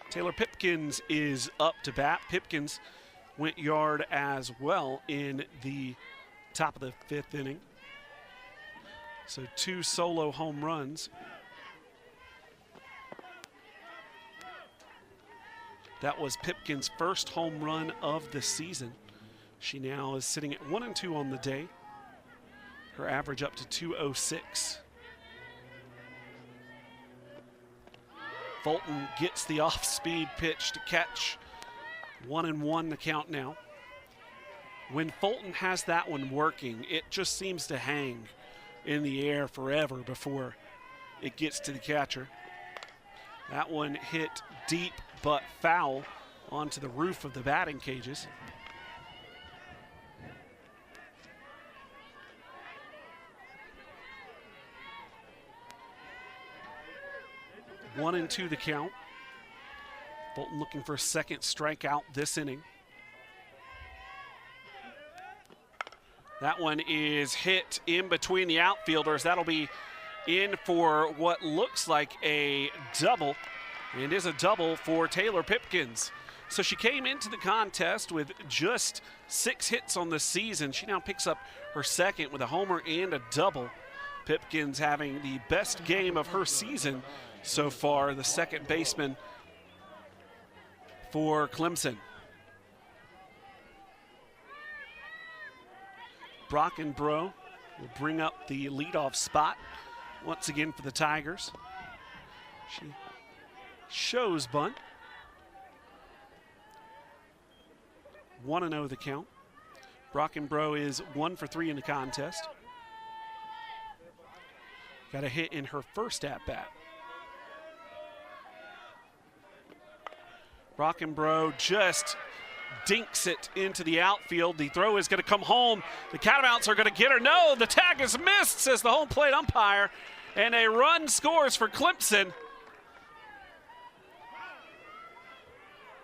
Taylor Pipkins is up to bat. Pipkins went yard as well in the top of the 5th inning. So 2 solo home runs. That was Pipkins' first home run of the season. She now is sitting at 1-2 on the day. Her average up to 206. Fulton gets the off-speed pitch to catch. 1-1 the count now. When Fulton has that one working, it just seems to hang in the air forever before it gets to the catcher. That one hit deep but foul onto the roof of the batting cages. One and two the count. Fulton looking for a second strikeout this inning. That one is hit in between the outfielders. That'll be in for what looks like a double. And is a double for Taylor Pipkins. So she came into the contest with just 6 hits on the season. She now picks up her second with a homer and a double. Pipkins having the best game of her season so far, the second baseman for Clemson. Brockenbrough will bring up the leadoff spot once again for the Tigers. She shows bunt. 1-0 the count. Brockenbrough is 1 for 3 in the contest. Got a hit in her first at-bat. Brockenbrough just dinks it into the outfield. The throw is going to come home. The Catamounts are going to get her. No, the tag is missed, says the home plate umpire. And a run scores for Clemson.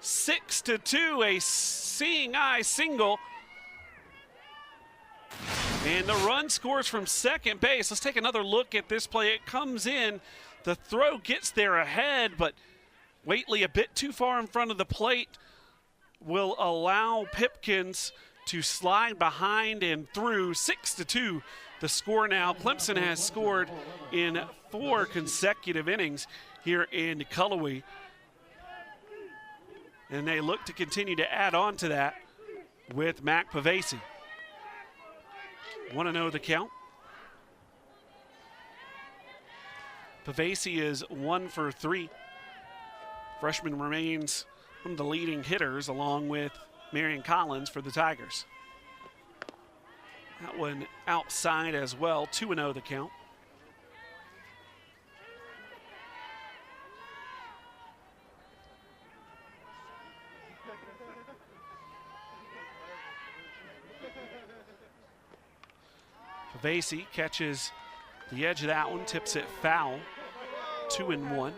6-2, a seeing eye single. And the run scores from second base. Let's take another look at this play. It comes in. The throw gets there ahead, but Waitley a bit too far in front of the plate will allow Pipkins to slide behind and through. 6-2 the score now. Clemson has scored in 4 consecutive innings here in Cullowhee, and they look to continue to add on to that with Mac Pavesi. 1-0 the count. Pavesi is 1 for 3. Freshman remains one of the leading hitters along with Marion Collins for the Tigers. That one outside as well. 2-0 the count. Pavesi catches the edge of that one, tips it foul. 2-1.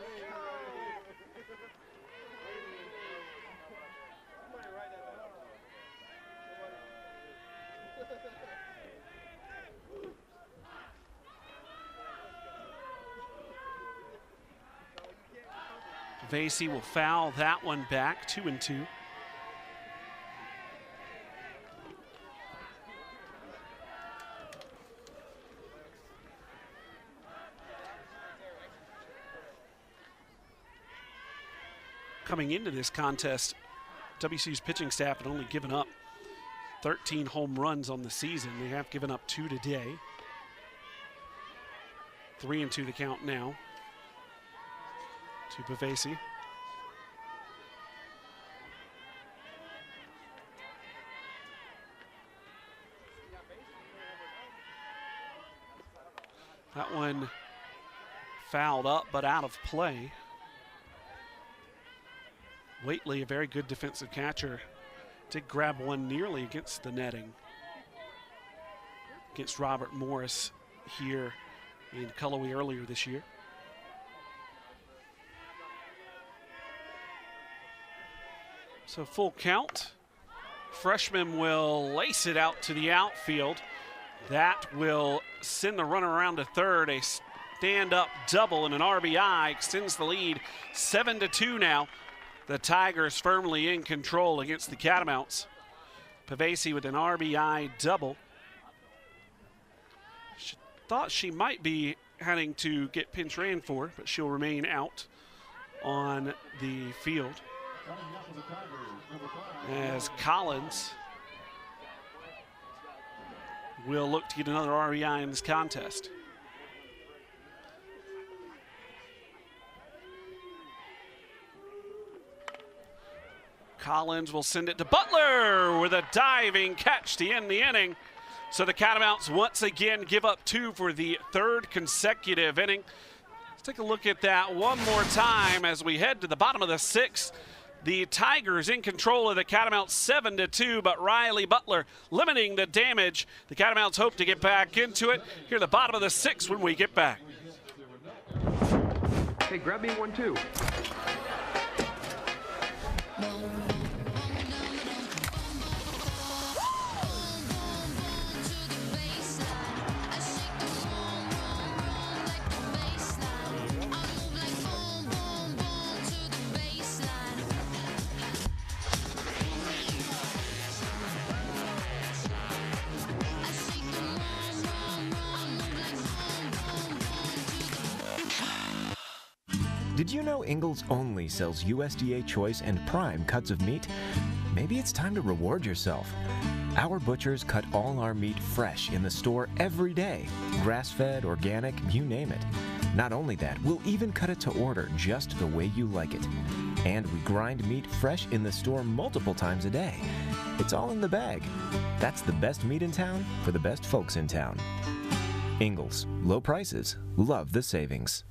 Pavesi will foul that one back. 2-2. Coming into this contest, WCU's pitching staff had only given up 13 home runs on the season. They have given up 2 today. 3-2 the count now to Pavesi. That one fouled up but out of play. Waitley, a very good defensive catcher, did grab one nearly against the netting against Robert Morris here in Cullowhee earlier this year. So full count. Freshman will lace it out to the outfield. That will send the runner around to third. A stand-up double and an RBI extends the lead. 7-2 now. The Tigers firmly in control against the Catamounts. Pavesi with an RBI double. She thought she might be having to get pinch ran for, but she'll remain out on the field. As Collins will look to get another RBI in this contest. Collins will send it to Butler with a diving catch to end the inning. So the Catamounts once again give up 2 for the 3rd consecutive inning. Let's take a look at that one more time as we head to the bottom of the 6th. The Tigers in control of the Catamounts 7-2, but Riley Butler limiting the damage. The Catamounts hope to get back into it here at the bottom of the 6th when we get back. Hey, grab me one too. Did you know Ingalls only sells USDA choice and prime cuts of meat? Maybe it's time to reward yourself. Our butchers cut all our meat fresh in the store every day. Grass-fed, organic, you name it. Not only that, we'll even cut it to order just the way you like it. And we grind meat fresh in the store multiple times a day. It's all in the bag. That's the best meat in town for the best folks in town. Ingalls, low prices, love the savings.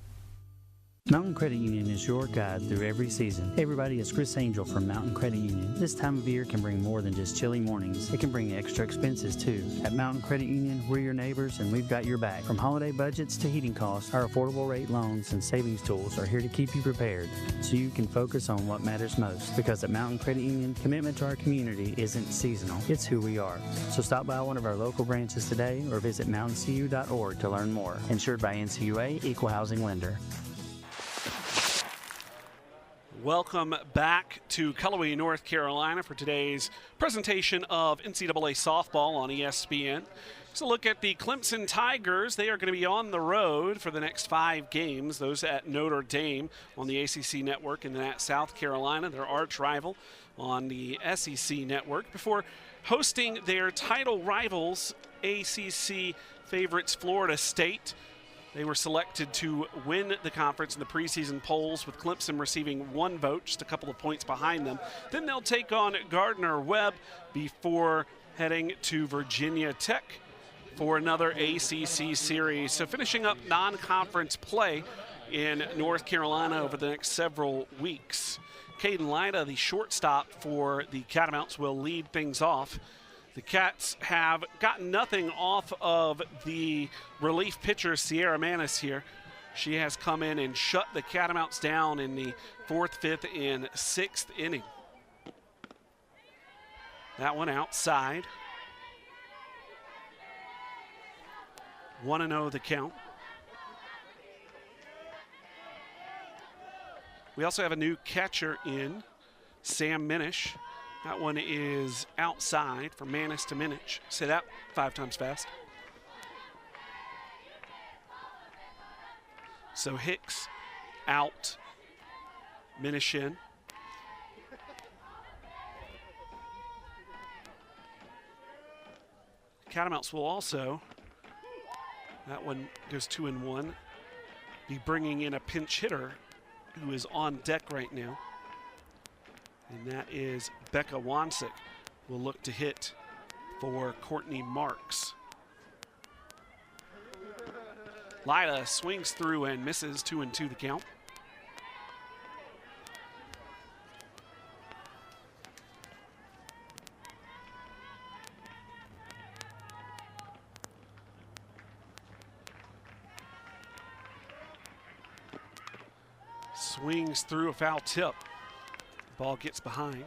Mountain Credit Union is your guide through every season. Hey everybody, it's Chris Angel from Mountain Credit Union. This time of year can bring more than just chilly mornings. It can bring extra expenses too. At Mountain Credit Union, we're your neighbors and we've got your back. From holiday budgets to heating costs, our affordable rate loans and savings tools are here to keep you prepared so you can focus on what matters most. Because at Mountain Credit Union, commitment to our community isn't seasonal. It's who we are. So stop by one of our local branches today or visit mountaincu.org to learn more. Insured by NCUA, Equal Housing Lender. Welcome back to Cullowhee, North Carolina for today's presentation of NCAA softball on ESPN. So look at the Clemson Tigers. They are going to be on the road for the next 5 games, those at Notre Dame on the ACC network, and then at South Carolina, their arch rival, on the SEC network, before hosting their title rivals, ACC favorites Florida State. They were selected to win the conference in the preseason polls, with Clemson receiving 1 vote, just a couple of points behind them. Then they'll take on Gardner-Webb before heading to Virginia Tech for another ACC series. So finishing up non-conference play in North Carolina over the next several weeks. Caden Lyda, the shortstop for the Catamounts, will lead things off. The Cats have gotten nothing off of the relief pitcher, Sierra Manis, here. She has come in and shut the Catamounts down in the 4th, 5th, and 6th inning. That one outside. 1-0 the count. We also have a new catcher in, Sam Minish. That one is outside for Manis to Minich. Say that 5 times fast. So Hicks out, Minish in. Catamounts will also, that one goes 2-1, be bringing in a pinch hitter who is on deck right now. And that is Becca Wansick, will look to hit for Courtney Marks. Lyda swings through and misses, 2-2 the count. Swings through a foul tip. Ball gets behind.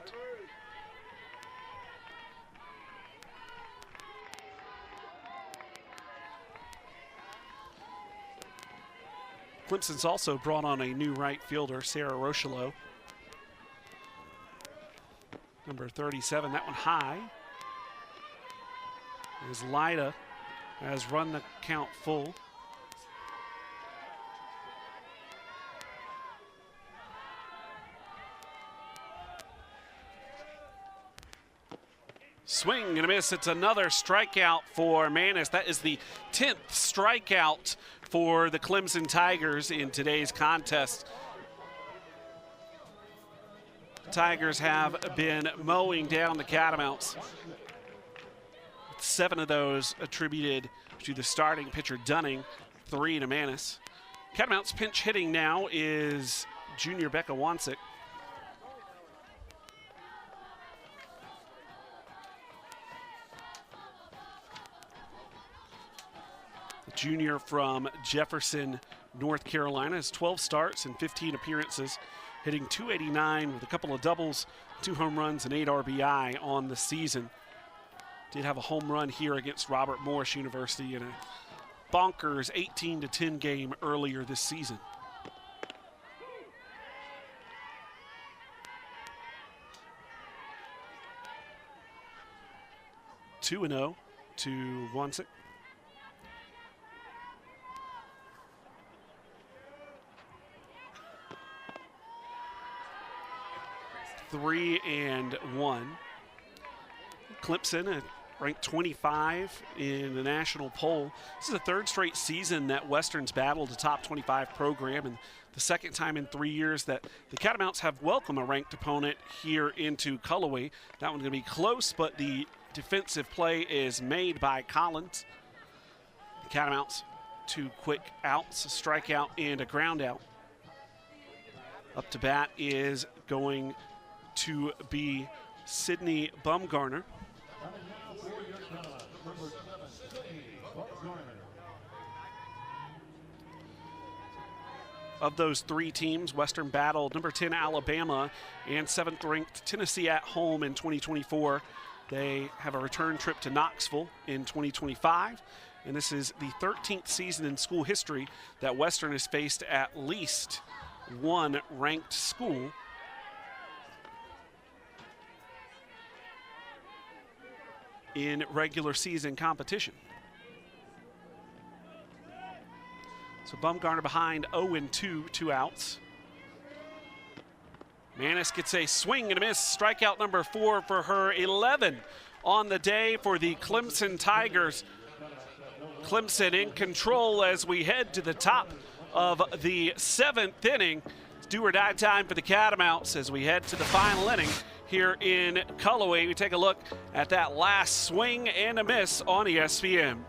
Clemson's also brought on a new right fielder, Sarah Rocheleau. Number 37, that one high. As Lyda has run the count full. Swing and a miss. It's another strikeout for Manis. That is the 10th strikeout for the Clemson Tigers in today's contest. Tigers have been mowing down the Catamounts. 7 of those attributed to the starting pitcher Dunning, 3 to Manis. Catamounts pinch hitting now is junior Becca Wansick. Junior from Jefferson, North Carolina, has 12 starts and 15 appearances, hitting .289 with a couple of doubles, 2 home runs, and 8 RBI on the season. Did have a home run here against Robert Morris University in a bonkers 18-10 game earlier this season. Two 2-0 to Wansick. 3-1. Clemson ranked 25 in the national poll. This is the 3rd straight season that Western's battled a top 25 program, and the 2nd time in 3 years that the Catamounts have welcomed a ranked opponent here into Cullowhee. That one's going to be close, but the defensive play is made by Collins. The Catamounts 2 quick outs, a strikeout and a ground out. Up to bat is going to be Sydney Bumgarner. Of those 3 teams, Western battled number 10 Alabama and 7th ranked Tennessee at home in 2024. They have a return trip to Knoxville in 2025, and this is the 13th season in school history that Western has faced at least one ranked school in regular season competition. So Bumgarner behind 0-2, 2 outs. Manis gets a swing and a miss. Strikeout number 4 for her, 11 on the day for the Clemson Tigers. Clemson in control as we head to the top of the 7th inning. It's do or die time for the Catamounts as we head to the final inning here in Cullowhee. We take a look at that last swing and a miss on ESPN.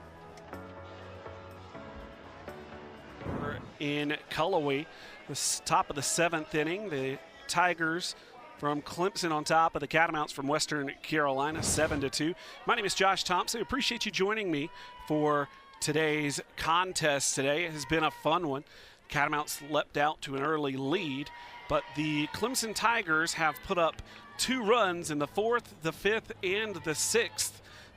We're in Cullowhee, the top of the 7th inning. The Tigers from Clemson on top of the Catamounts from Western Carolina, 7-2. My name is Josh Thompson. Appreciate you joining me for today's contest today. It has been a fun one. Catamounts leapt out to an early lead, but the Clemson Tigers have put up 2 runs in the 4th, the 5th, and the 6th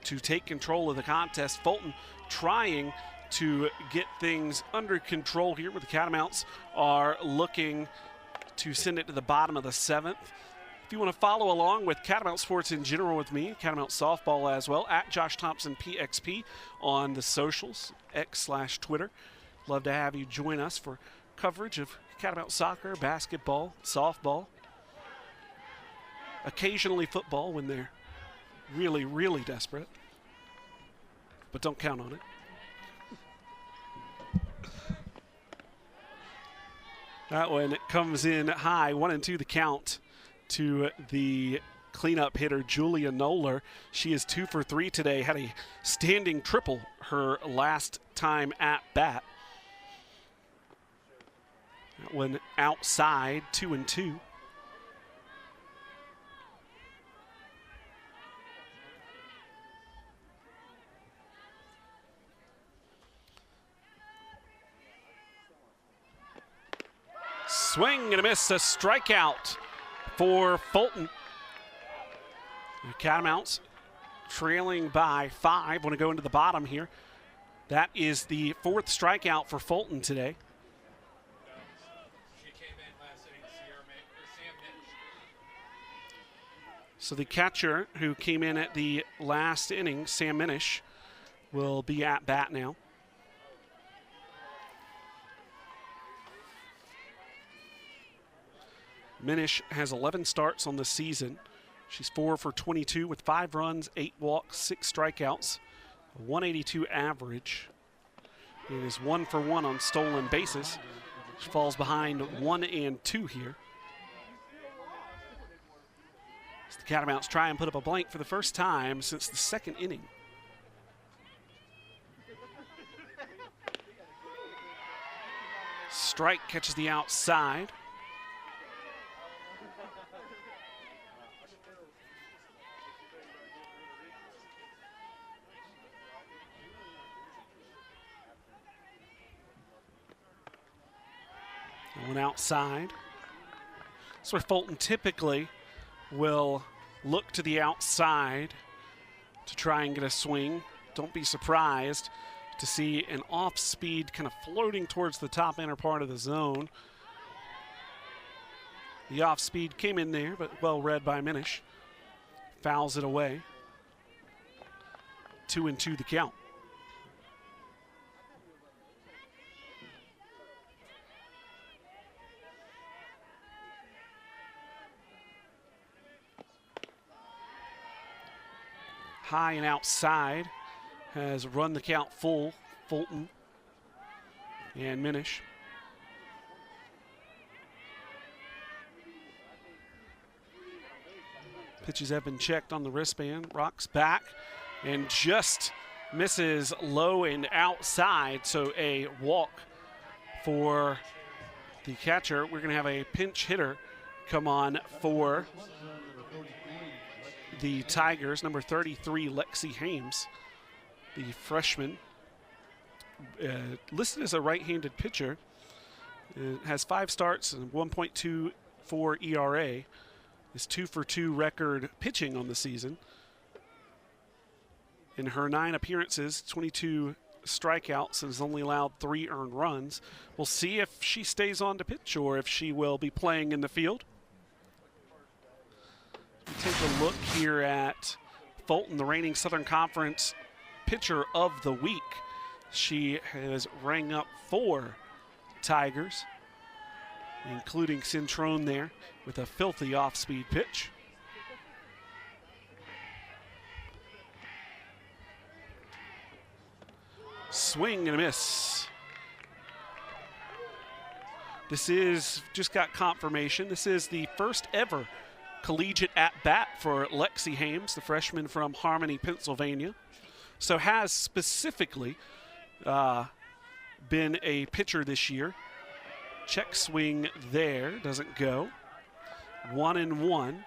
to take control of the contest. Fulton trying to get things under control here, where the Catamounts are looking to send it to the bottom of the 7th. If you want to follow along with Catamount Sports in general with me, Catamount Softball as well, at Josh Thompson PXP on the socials, X/Twitter. Love to have you join us for coverage of Catamount soccer, basketball, softball, occasionally football when they're really, really desperate. But don't count on it. That one comes in high, 1-2 the count to the cleanup hitter, Julia Noller. She is 2 for 3 today, had a standing triple her last time at bat. That one outside, 2-2. Swing and a miss, a strikeout for Fulton. The Catamounts trailing by 5. Want to go into the bottom here. That is the 4th strikeout for Fulton today. So the catcher who came in at the last inning, Sam Minish, will be at bat now. Minish has 11 starts on the season. She's 4 for 22 with 5 runs, 8 walks, 6 strikeouts, a 182 average. It is 1 for 1 on stolen bases. She falls behind 1-2 here. As the Catamounts try and put up a blank for the first time since the 2nd inning. Strike catches the outside. One outside. That's where Fulton typically will look to the outside to try and get a swing. Don't be surprised to see an off-speed kind of floating towards the top inner part of the zone. The off-speed came in there, but well read by Minish. Fouls it away. 2-2 the count. High and outside has run the count full. Fulton and Minish. Pitches have been checked on the wristband. Rocks back and just misses low and outside. So a walk for the catcher. We're going to have a pinch hitter come on for the Tigers, number 33, Lexi Hames, the freshman, listed as a right-handed pitcher. Has 5 starts and 1.24 ERA. His 2 for 2 record pitching on the season. In her 9 appearances, 22 strikeouts, and has only allowed 3 earned runs. We'll see if she stays on to pitch or if she will be playing in the field. Take a look here at Fulton, the reigning Southern Conference Pitcher of the Week. She has rang up 4 Tigers, including Cintrone there with a filthy off-speed pitch. Swing and a miss. This is, just got confirmation, this is the first ever collegiate at-bat for Lexi Hames, the freshman from Harmony, Pennsylvania. So has specifically been a pitcher this year. Check swing there, doesn't go. 1-1.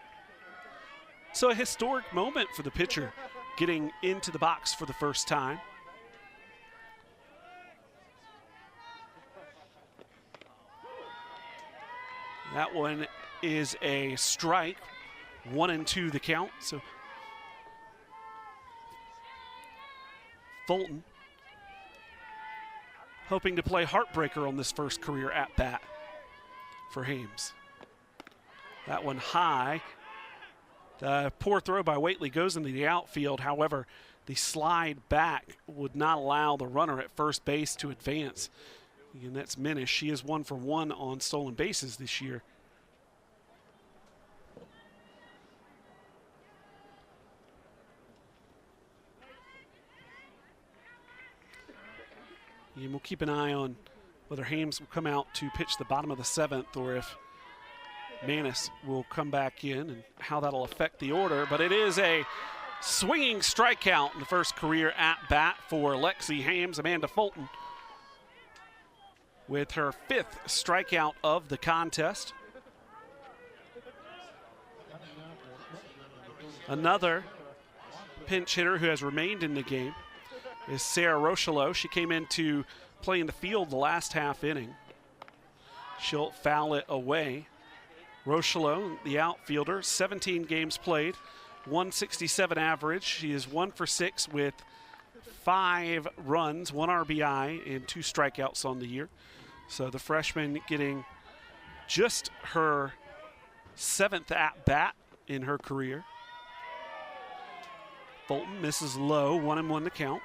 So a historic moment for the pitcher, getting into the box for the first time. That one is a strike. 1-2 the count. So Fulton hoping to play heartbreaker on this first career at bat for Hames. That one high. The poor throw by Whately goes into the outfield. However, the slide back would not allow the runner at first base to advance. And that's Minish. She is 1 for 1 on stolen bases this year. And we'll keep an eye on whether Hames will come out to pitch the bottom of the 7th or if Manis will come back in and how that'll affect the order. But it is a swinging strikeout in the first career at bat for Lexi Hames. Amanda Fulton with her 5th strikeout of the contest. Another pinch hitter who has remained in the game is Sarah Rochelot. She came in to play in the field the last half inning. She'll foul it away. Rochelot, the outfielder, 17 games played, 167 average. She is 1 for 6 with 5 runs, 1 RBI, and 2 strikeouts on the year. So the freshman getting just her 7th at-bat in her career. Fulton misses low, 1-1 to count.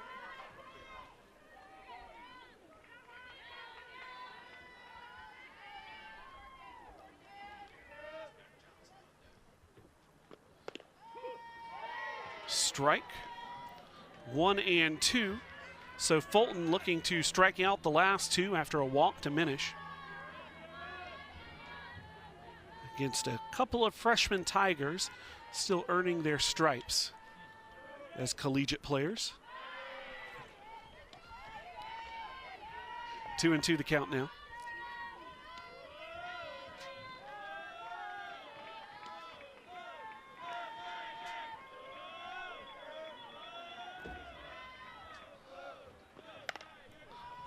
Strike. 1-2. So Fulton looking to strike out the last 2 after a walk to Minish. Against a couple of freshman Tigers still earning their stripes as collegiate players. 2-2 the count now.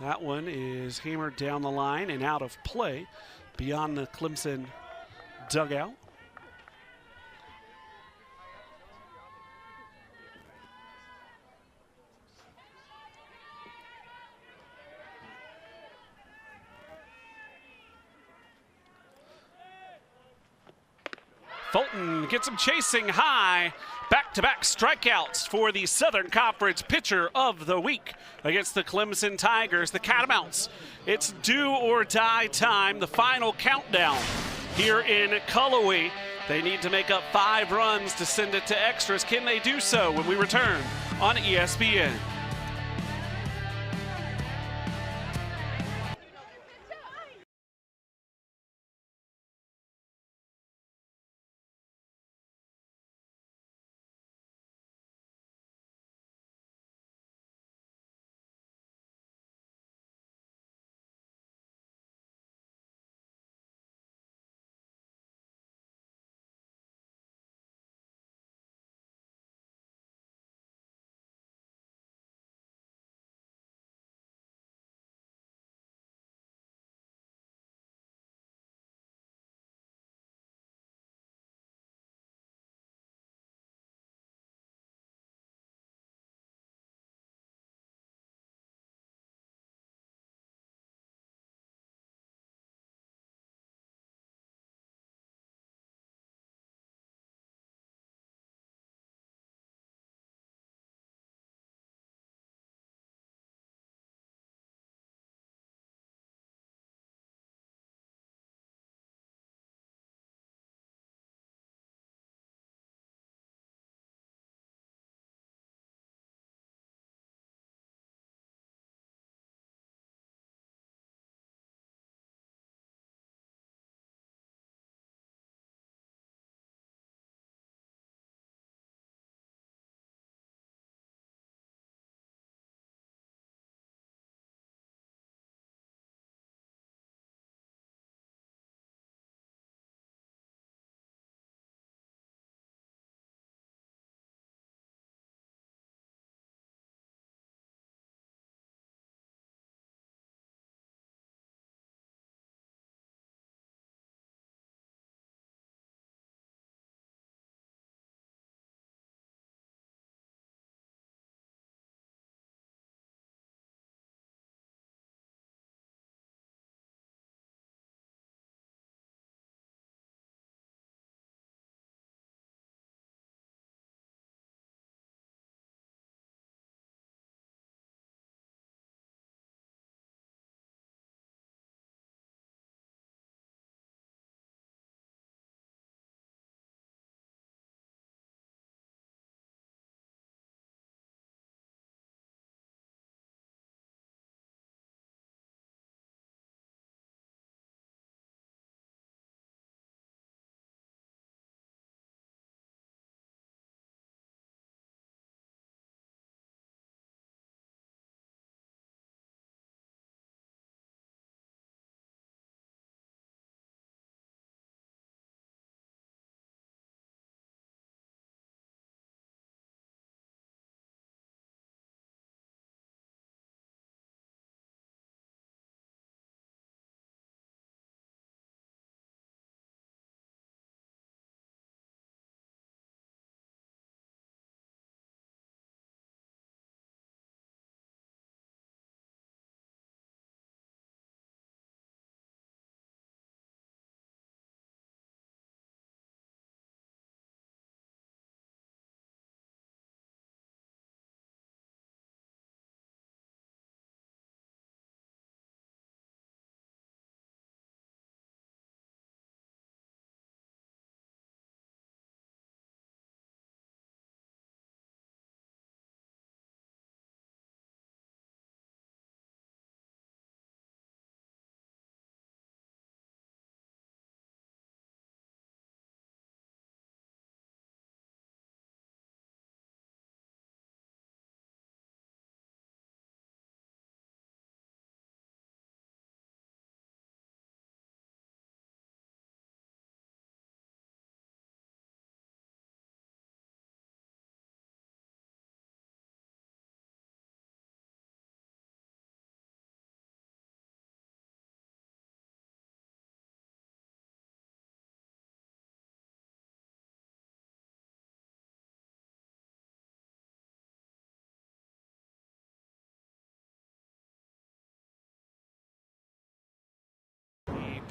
That one is hammered down the line and out of play beyond the Clemson dugout. Fulton gets him chasing high. Back-to-back strikeouts for the Southern Conference Pitcher of the Week against the Clemson Tigers, the Catamounts. It's do or die time, the final countdown here in Cullowhee. They need to make up 5 runs to send it to extras. Can they do so when we return on ESPN?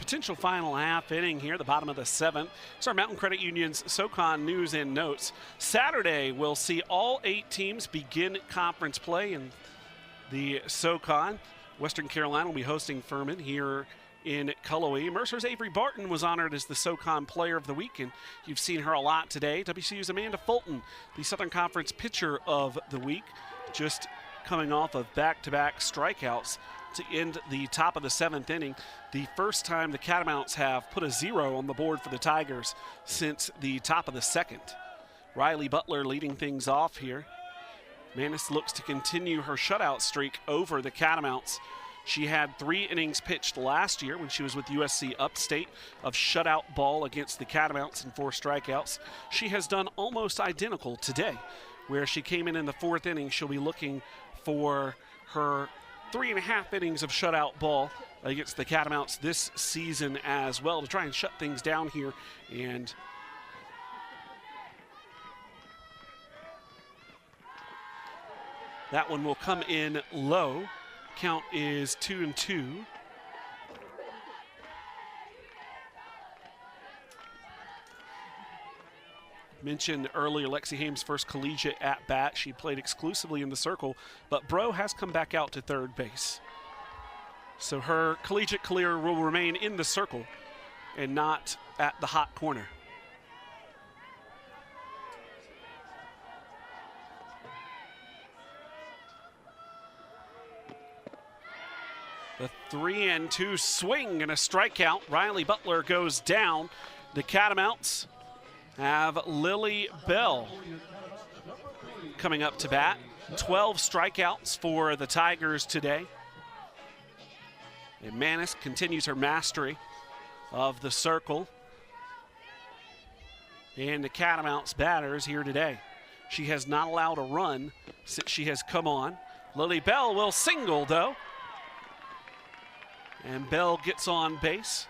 potential final half inning here, the bottom of the 7th. It's our Mountain Credit Union's SoCon news and notes. Saturday, we'll see all 8 teams begin conference play in the SoCon. Western Carolina will be hosting Furman here in Cullowhee. Mercer's Avery Barton was honored as the SoCon Player of the Week, and you've seen her a lot today. WCU's Amanda Fulton, the Southern Conference Pitcher of the Week, just coming off of back-to-back strikeouts to end the top of the 7th inning. The first time the Catamounts have put a 0 on the board for the Tigers since the top of the 2nd. Riley Butler leading things off here. Manis looks to continue her shutout streak over the Catamounts. She had 3 innings pitched last year when she was with USC Upstate of shutout ball against the Catamounts and 4 strikeouts. She has done almost identical today, where she came in the 4th inning. She'll be looking for her 3.5 innings of shutout ball against the Catamounts this season as well to try and shut things down here. And that one will come in low. Count is 2-2. Mentioned earlier Lexi Hames' first collegiate at bat. She played exclusively in the circle, but Bro has come back out to third base. So her collegiate career will remain in the circle and not at the hot corner. The 3-2 swing and a strikeout. Riley Butler goes down. The Catamounts have Lily Bell coming up to bat. 12 strikeouts for the Tigers today. And Manis continues her mastery of the circle. And the Catamounts batters here today. She has not allowed a run since she has come on. Lily Bell will single though. And Bell gets on base.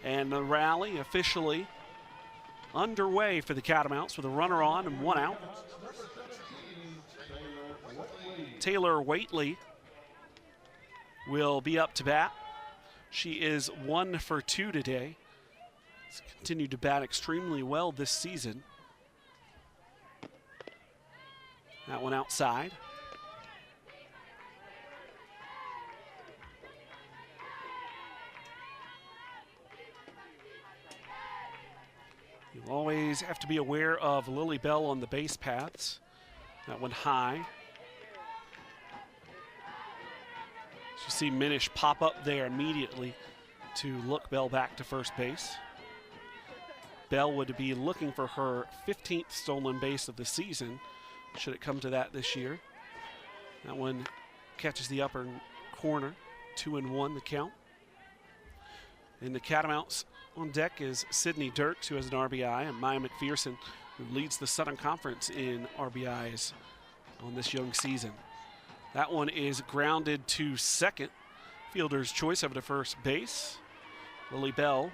And the rally officially underway for the Catamounts with a runner on and 1 out. Taylor Waitley will be up to bat. She is 1 for 2 today. She's continued to bat extremely well this season. That one outside. You'll always have to be aware of Lily Bell on the base paths. That one high. You see Minish pop up there immediately to look Bell back to first base. Bell would be looking for her 15th stolen base of the season, should it come to that this year. That one catches the upper corner, 2-1 the count. And the Catamounts on deck is Sydney Dirks, who has an RBI, and Maya McPherson, who leads the Southern Conference in RBIs on this young season. That one is grounded to second. Fielder's choice over to first base. Lily Bell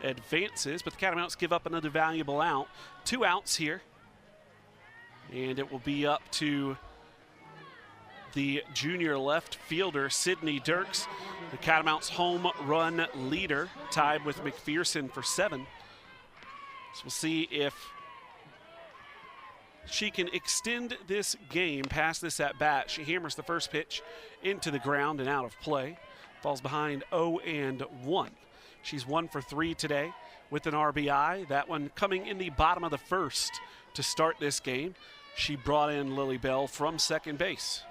advances, but the Catamounts give up another valuable out. 2 outs here. And it will be up to the junior left fielder, Sydney Dirks, the Catamounts' home run leader, tied with McPherson for 7. So we'll see if she can extend this game past this at bat. She hammers the first pitch into the ground and out of play. Falls behind 0-1. She's 1 for 3 today with an RBI. That one coming in the bottom of the 1st to start this game. She brought in Lily Bell from second base.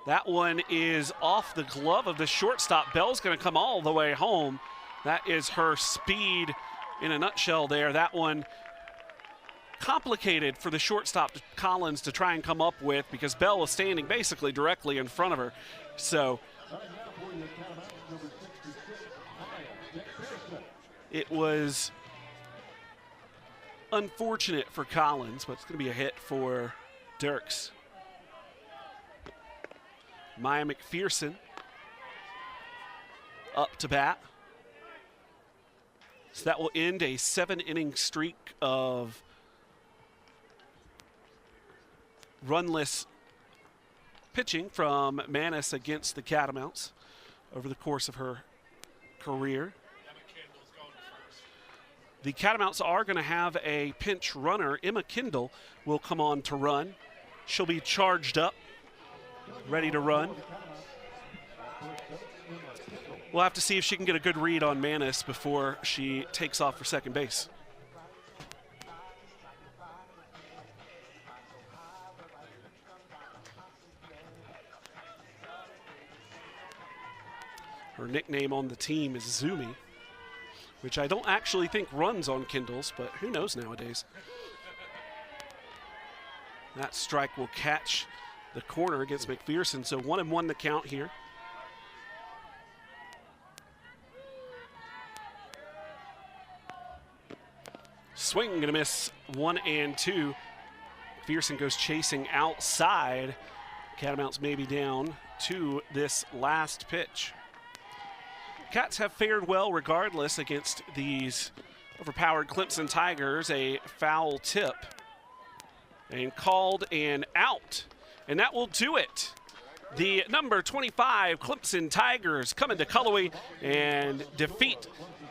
That one is off the glove of the shortstop. Bell's going to come all the way home. That is her speed in a nutshell there. That one complicated for the shortstop Collins to try and come up with because Bell was standing basically directly in front of her. So it was unfortunate for Collins, but it's going to be a hit for Dirks. Maya McPherson up to bat. So that will end a 7-inning streak of runless pitching from Manis against the Catamounts over the course of her career. The Catamounts are going to have a pinch runner. Emma Kendall will come on to run. She'll be charged up, ready to run. We'll have to see if she can get a good read on Manis before she takes off for second base. Her nickname on the team is Zumi, which I don't actually think runs on Kindles, but who knows nowadays. That strike will catch the corner against McPherson, so 1-1 the count here. Swing and a miss, 1-2. McPherson goes chasing outside. Catamounts may be down to this last pitch. Cats have fared well regardless against these overpowered Clemson Tigers. A foul tip and called and out, and that will do it. The number 25 Clemson Tigers come into Cullowhee and defeat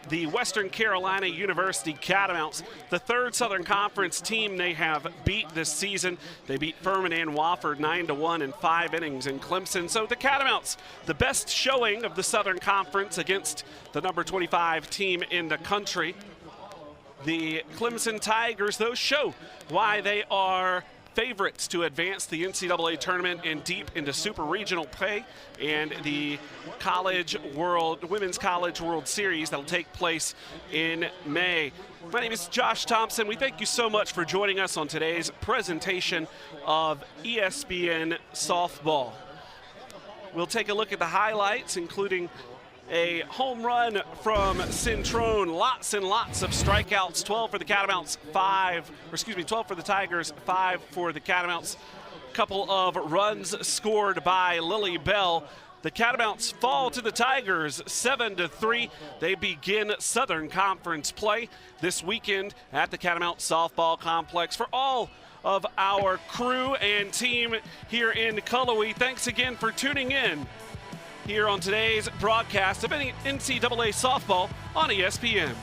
the Western Carolina University Catamounts, the third Southern Conference team they have beat this season. They beat Furman and Wofford 9-1 in 5 innings in Clemson. So the Catamounts, the best showing of the Southern Conference against the number 25 team in the country. The Clemson Tigers, though, show why they are favorites to advance the NCAA tournament and deep into super regional play and the Women's College World Series that'll take place in May. My name is Josh Thompson. We thank you so much for joining us on today's presentation of ESPN Softball. We'll take a look at the highlights, including a home run from Centrone, lots and lots of strikeouts, 12 for the Catamounts, 12 for the Tigers, 5 for the Catamounts. Couple of runs scored by Lily Bell. The Catamounts fall to the Tigers 7-3. They begin Southern Conference play this weekend at the Catamount Softball Complex. For all of our crew and team here in Cullowhee, thanks again for tuning in here on today's broadcast of NCAA softball on ESPN.